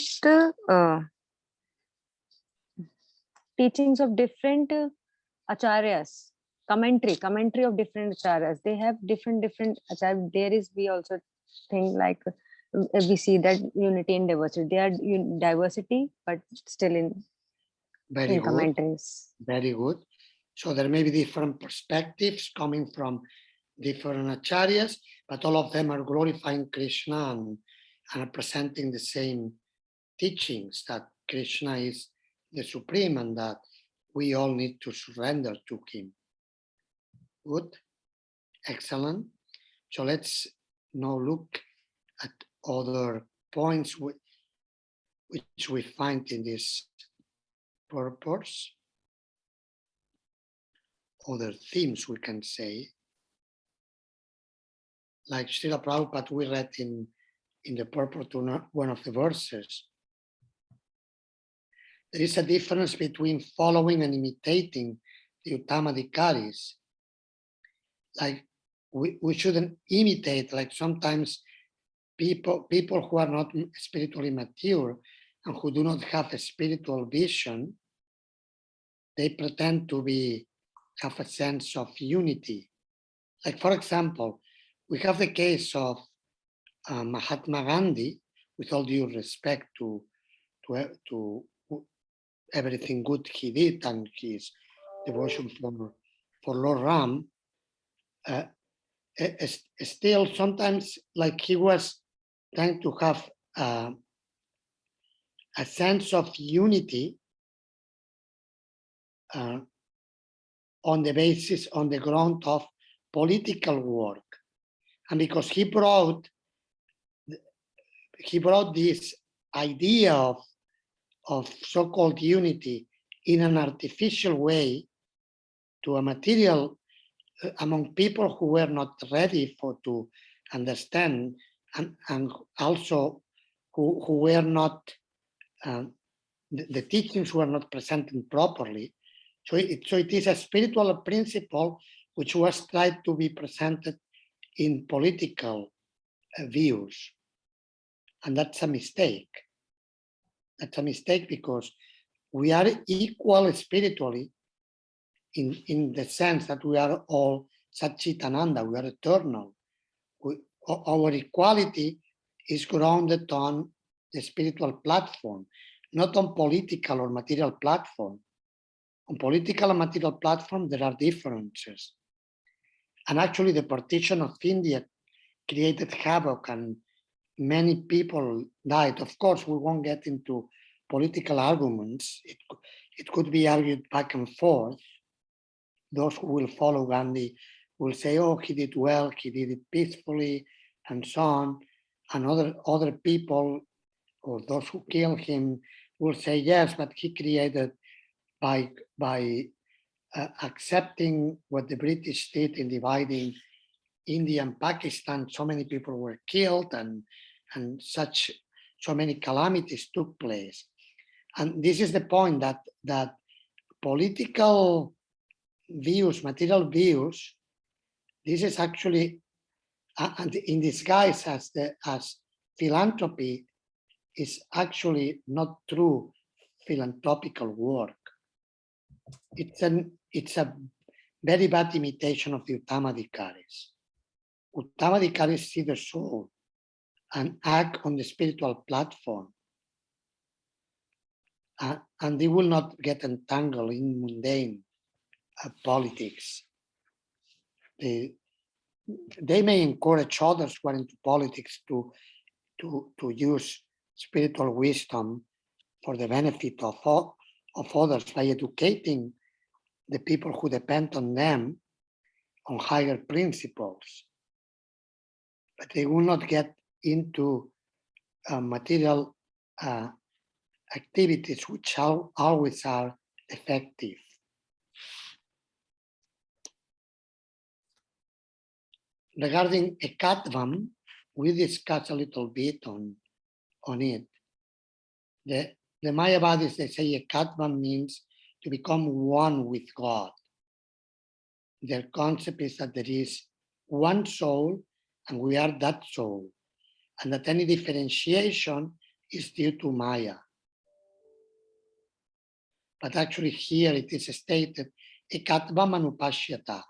Speaker 5: teachings of different acharyas, commentary of different acharyas. They have different acharyas. There is, we also think like, we see that unity and diversity. They are diversity, but still in
Speaker 2: Very good.
Speaker 5: Commentaries.
Speaker 2: Very good. So there may be different perspectives coming from different acharyas, but all of them are glorifying Krishna and are presenting the same teachings, that Krishna is the supreme and that we all need to surrender to him. Good. Excellent. So let's now look at other points which we find in this purpose, other themes we can say. Like Srila Prabhupada, we read in the purport to one of the verses. There is a difference between following and imitating the Uttamadhikaris. Like we shouldn't imitate, like sometimes people who are not spiritually mature and who do not have a spiritual vision, they pretend to have a sense of unity. Like for example, we have the case of Mahatma Gandhi, with all due respect to everything good he did and his devotion for Lord Ram. Still, sometimes like he was trying to have a sense of unity on the ground of political work, and because he brought this idea of so-called unity in an artificial way to a material among people who were not ready to understand, and also who were not the teachings were not presented properly. So it is a spiritual principle which was tried to be presented in political views. And that's a mistake. That's a mistake because we are equal spiritually in the sense that we are all Satchitananda, we are eternal. Our equality is grounded on the spiritual platform, not on political or material platform. On political and material platform, there are differences. And actually the partition of India created havoc and many people died. Of course, we won't get into political arguments. It could be argued back and forth. Those who will follow Gandhi will say, oh, he did well, he did it peacefully, and so on. And other people, or those who killed him, will say, yes, but he created by accepting what the British did in dividing India and Pakistan, so many people were killed and so many calamities took place. And this is the point that political views, material views, this is actually and in disguise as philanthropy, is actually not true philanthropical work. It's a very bad imitation of the Uttamadhikaris. Uttamadhikaris see the soul and act on the spiritual platform. And they will not get entangled in mundane politics. They may encourage others who are into politics to use spiritual wisdom for the benefit of others by educating the people who depend on them on higher principles. But they will not get into material activities which always are effective. Regarding ekatvam, we discussed a little bit on it. The Mayavadis, they say ekatvam means to become one with God. Their concept is that there is one soul and we are that soul, and that any differentiation is due to Maya. But actually here it is stated, ekatvam anupashyata.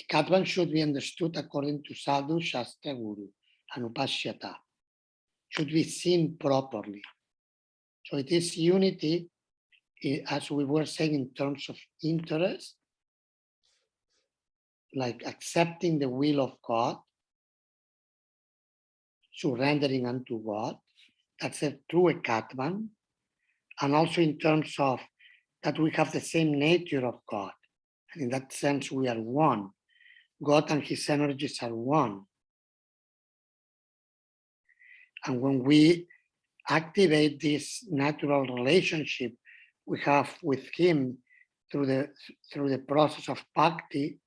Speaker 2: Ekatvam should be understood according to Sadhu Shastra Guru, anupashyata. Should be seen properly. So it is unity, as we were saying, in terms of interest, like accepting the will of God, surrendering unto God. That's a true ekatvam. And also in terms of that we have the same nature of God. And in that sense, we are one. God and his energies are one. And when we activate this natural relationship we have with him through the process of bhakti,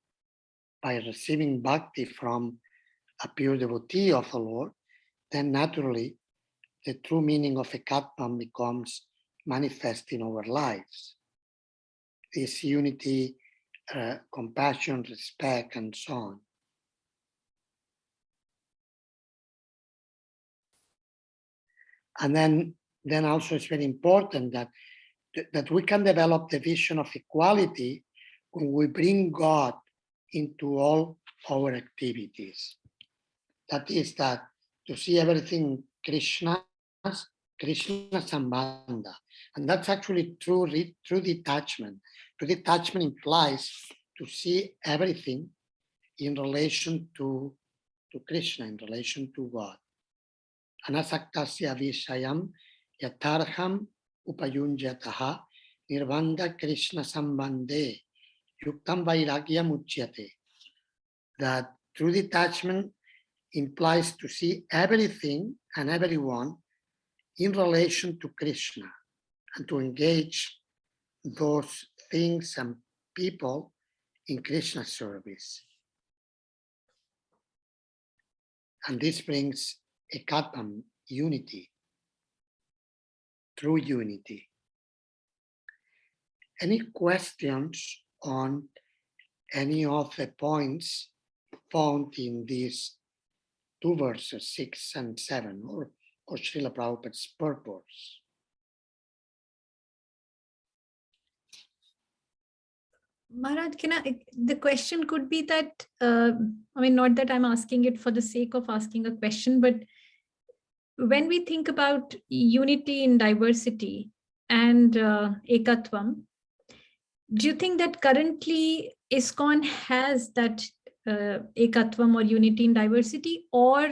Speaker 2: by receiving bhakti from a pure devotee of the Lord, then naturally the true meaning of ekatvam becomes manifest in our lives. This unity, compassion, respect, and so on. And then also it's very important that we can develop the vision of equality when we bring God into all our activities. That is that to see everything Krishna's sambandha. And that's actually true detachment. True detachment implies to see everything in relation to Krishna, in relation to God. Anasaktasya vishayam yatarham upayunjataha nirvanda Krishna sambandhe yuktam vairagyam uchyate. That true detachment implies to see everything and everyone in relation to Krishna and to engage those things and people in Krishna's service. And this brings ekatvam, unity, true unity. Any questions on any of the points found in these two verses, 6 and 7, or Srila Prabhupada's purpose?
Speaker 8: Maharaj, the question could be that, I mean, not that I'm asking it for the sake of asking a question, but when we think about unity in diversity and ekatvam, do you think that currently ISKCON has that ekatvam or unity in diversity, or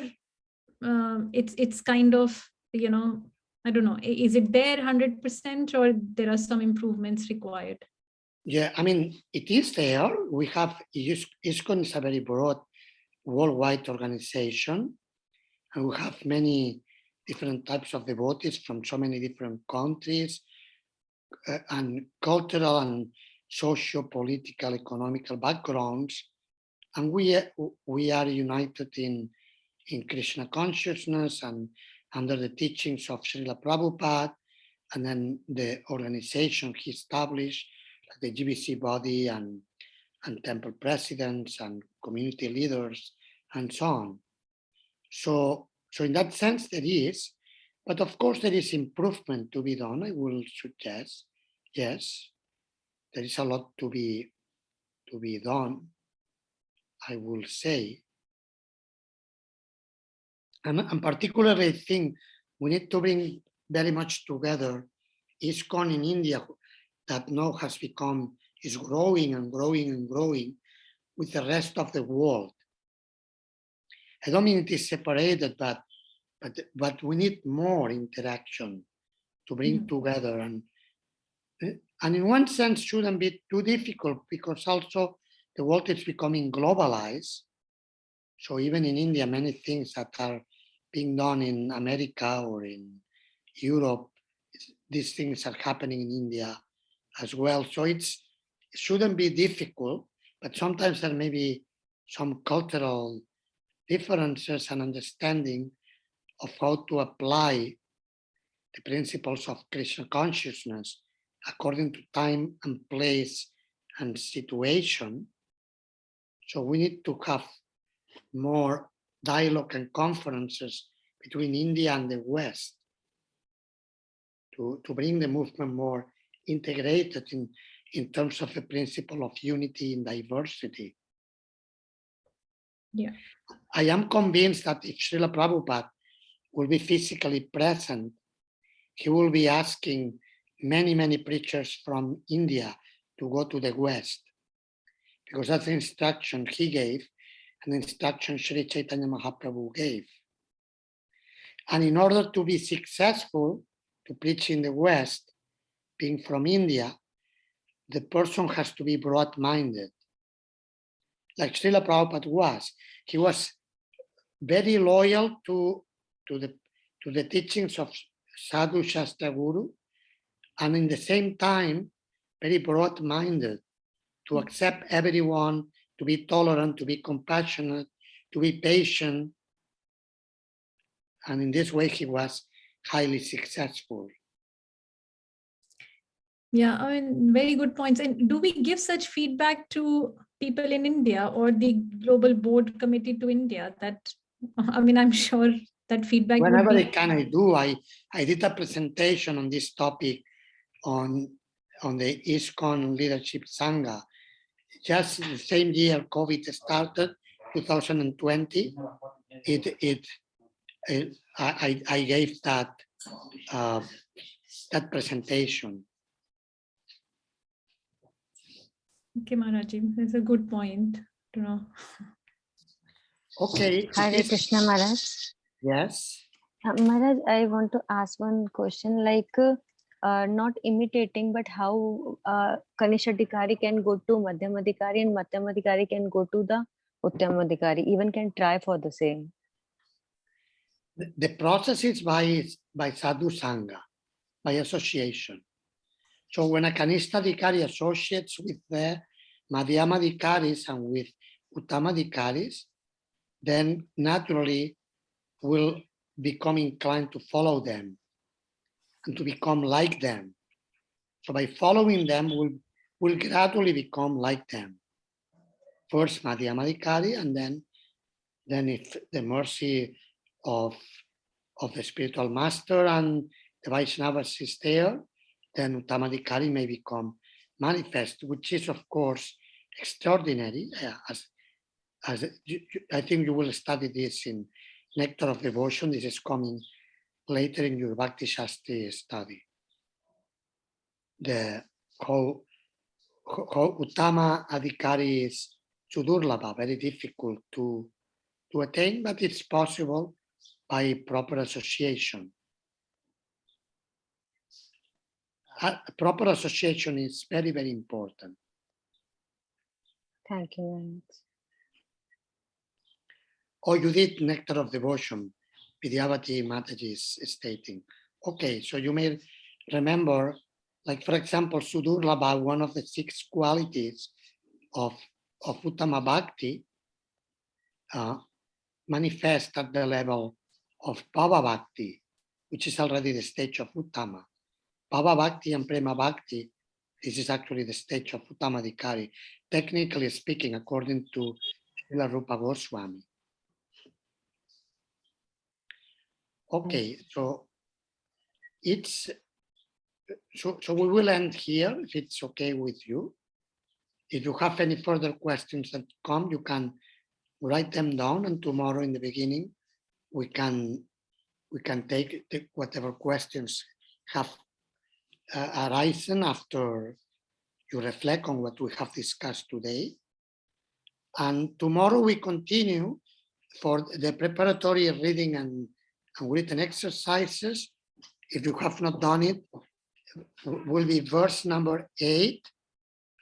Speaker 8: it's kind of, I don't know, is it there 100% or there are some improvements required?
Speaker 2: Yeah, I mean, it is there. We have, ISKCON is a very broad worldwide organization, and we have many different types of devotees from so many different countries and cultural and socio-political, economical backgrounds. And we are united in Krishna consciousness and under the teachings of Srila Prabhupada, and then the organization he established, like the GBC body and temple presidents and community leaders and so on. So in that sense there is, but of course there is improvement to be done. I will suggest, yes, there is a lot to be done, I will say. And particularly I think we need to bring very much together ISKCON in India, that now is growing and growing and growing with the rest of the world. I don't mean it is separated, but we need more interaction to bring together, and in one sense shouldn't be too difficult, because also the world is becoming globalized. So even in India, many things that are being done in America or in Europe, these things are happening in India as well. So it shouldn't be difficult, but sometimes there may be some cultural differences and understanding of how to apply the principles of Krishna consciousness according to time and place and situation. So we need to have more dialogue and conferences between India and the West to bring the movement more integrated in terms of the principle of unity in diversity.
Speaker 8: Yeah.
Speaker 2: I am convinced that if Srila Prabhupada will be physically present, he will be asking many, many preachers from India to go to the West, because that's the instruction he gave and the instruction Sri Chaitanya Mahaprabhu gave. And in order to be successful to preach in the West, being from India, the person has to be broad-minded. like Srila Prabhupada was. He was very loyal to the teachings of Sadhu Shastra Guru, and in the same time, very broad-minded to accept everyone, to be tolerant, to be compassionate, to be patient. And in this way, he was highly successful.
Speaker 8: Yeah, I mean, very good points. And do we give such feedback to people in India or the global board committee to India? That, I mean, I'm sure that feedback
Speaker 2: Whenever
Speaker 8: would
Speaker 2: I
Speaker 8: be.
Speaker 2: can, I do. I did a presentation on this topic on the ISKCON Leadership Sangha. Just the same year COVID started, 2020, I gave that that presentation.
Speaker 8: Okay, Maharaji, that's a good point to know.
Speaker 2: Okay.
Speaker 4: Hare Krishna Maharaj.
Speaker 2: Yes.
Speaker 4: Maharaj, I want to ask one question, like not imitating, but how Kanishadikari can go to Madhyamadikari and Madhyamadikari can go to the Uttamadikari, even can try for the same.
Speaker 2: The process is by Sadhu Sangha, by association. So when a Kanistadikari associates with the Madhyamadikaris and with Uttamadikaris, then naturally will become inclined to follow them and to become like them. So by following them, will gradually become like them. First Madhyamadikari, and then if the mercy of the spiritual master and the Vaishnavas is there, then Uttamadikari may become manifest, which is of course extraordinary. As I think you will study this in Nectar of Devotion. This is coming later in your Bhakti Sastri study. The how Uttama Adhikari is Sudurlabha, very difficult to attain, but it's possible by proper association. Proper association is very, very important.
Speaker 4: Thank you very much.
Speaker 2: Oh, you did Nectar of Devotion, Vidyavati Mataji is stating. Okay, so you may remember, like for example, Sudurlabha, one of the 6 qualities of Uttama Bhakti, manifest at the level of Bhava Bhakti, which is already the stage of Uttama. Bhava Bhakti and Prema Bhakti, this is actually the stage of Uttamadikari, technically speaking, according to Srila Rupa Goswami. Okay, so so we will end here if it's okay with you. If you have any further questions that come, you can write them down, and tomorrow in the beginning we can take whatever questions have arisen after you reflect on what we have discussed today. And tomorrow we continue for the preparatory reading and written exercises. If you have not done it, will be verse number 8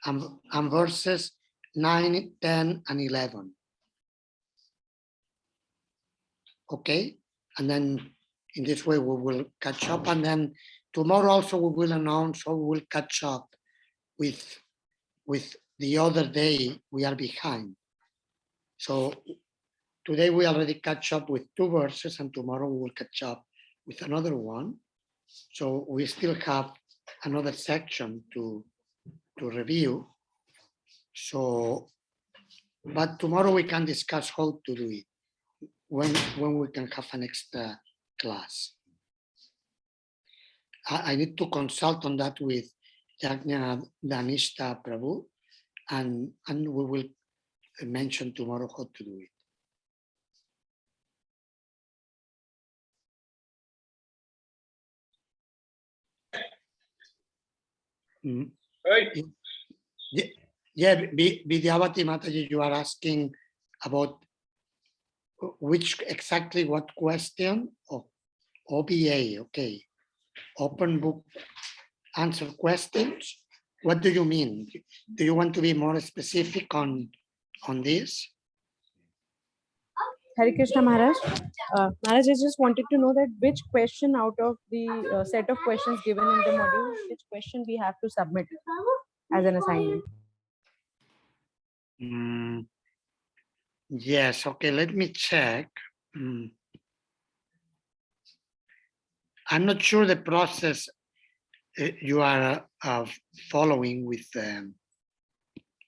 Speaker 2: and verses 9, 10, and 11. Okay, and then in this way we will catch up, and then tomorrow also we will announce how we will catch up with the other day we are behind. So today we already catch up with 2 verses, and tomorrow we will catch up with another one. So we still have another section to review. So, but tomorrow we can discuss how to do it, when we can have an extra class. I need to consult on that with Yajna Danishta Prabhu, and we will mention tomorrow how to do it. Yeah, Vidyavati Mataji, you are asking about what question? Oh, OBA, okay. Open book answer questions. What do you mean? Do you want to be more specific on on this?
Speaker 9: Hare Krishna Maharaj. Maharaj, I just wanted to know that which question out of the set of questions given in the module, which question we have to submit as an assignment.
Speaker 2: Yes, okay, let me check. I'm not sure the process you are following with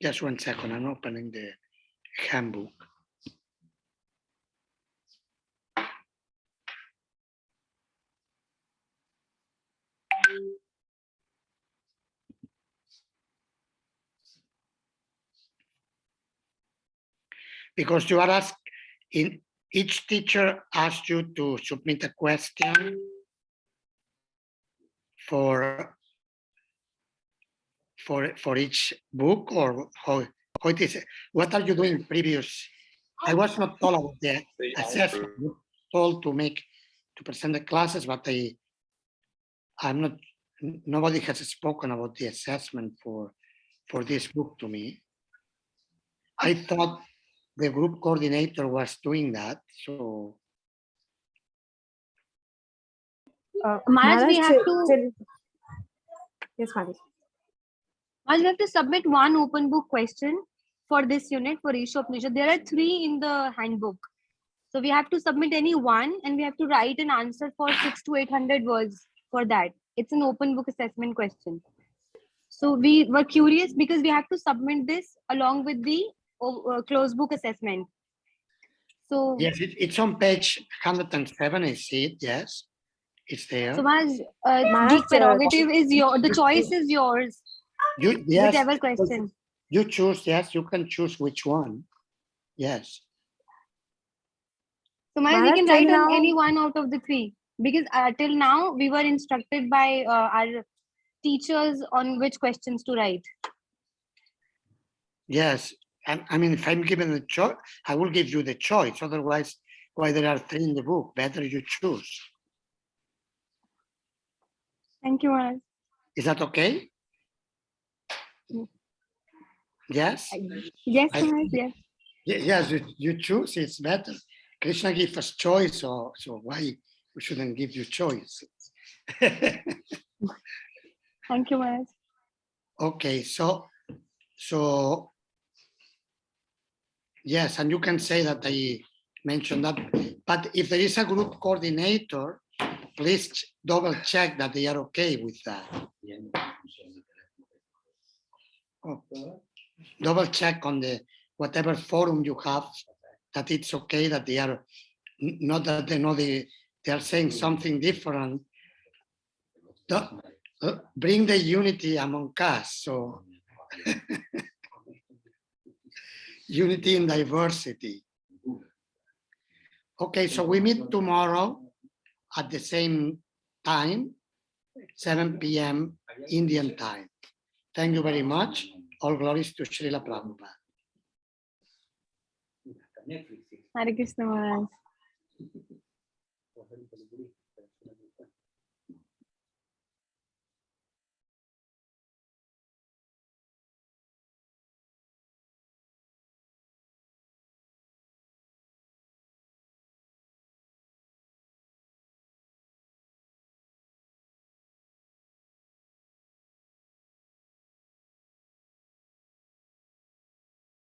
Speaker 2: just 1 second, I'm opening the handbook. Because you are asked, each teacher asked you to submit a question for each book, or how it is. What are you doing previous? I was not told about the assessment. I was told to present the classes, but I'm not. Nobody has spoken about the assessment for this book to me. I thought the group coordinator was doing that, so.
Speaker 5: Maharaj, we have to.
Speaker 9: Yes, Maharaj.
Speaker 5: Maharaj, we have to submit one open book question for this unit for Ishopanishad. There are 3 in the handbook. So we have to submit any one, and we have to write an answer for 600 to 800 words for that. It's an open book assessment question. So we were curious because we have to submit this along with the closed book assessment. So
Speaker 2: yes, it's on page 107. I see it. Yes, it's there.
Speaker 5: So Maharaj, the prerogative is yours. The choice is yours.
Speaker 2: Yes,
Speaker 5: whichever question.
Speaker 2: You choose. Yes, you can choose which one. Yes.
Speaker 5: So Maharaj, we can write on any one out of the 3 because till now we were instructed by our teachers on which questions to write.
Speaker 2: Yes, I mean, if I'm given the choice, I will give you the choice. Otherwise, why there are 3 in the book? Better you choose.
Speaker 5: Thank you, Maharaj.
Speaker 2: Is that okay? Yes?
Speaker 5: Yes, Maharaj, yes.
Speaker 2: Yes, you choose, it's better. Krishna gives us choice, so why we shouldn't give you choice?
Speaker 5: Thank you, Maharaj.
Speaker 2: Okay, so yes, and you can say that I mentioned that, but if there is a group coordinator, please double check that they are okay with that. Oh, double check on the whatever forum you have that it's okay, that they are not that they know they are saying something different. Bring the unity among us. So unity in diversity. Okay, so we meet tomorrow at the same time, 7 p.m. Indian time. Thank you very much. All glories to Srila Prabhupada.
Speaker 5: Hare Krishna, Maharaj.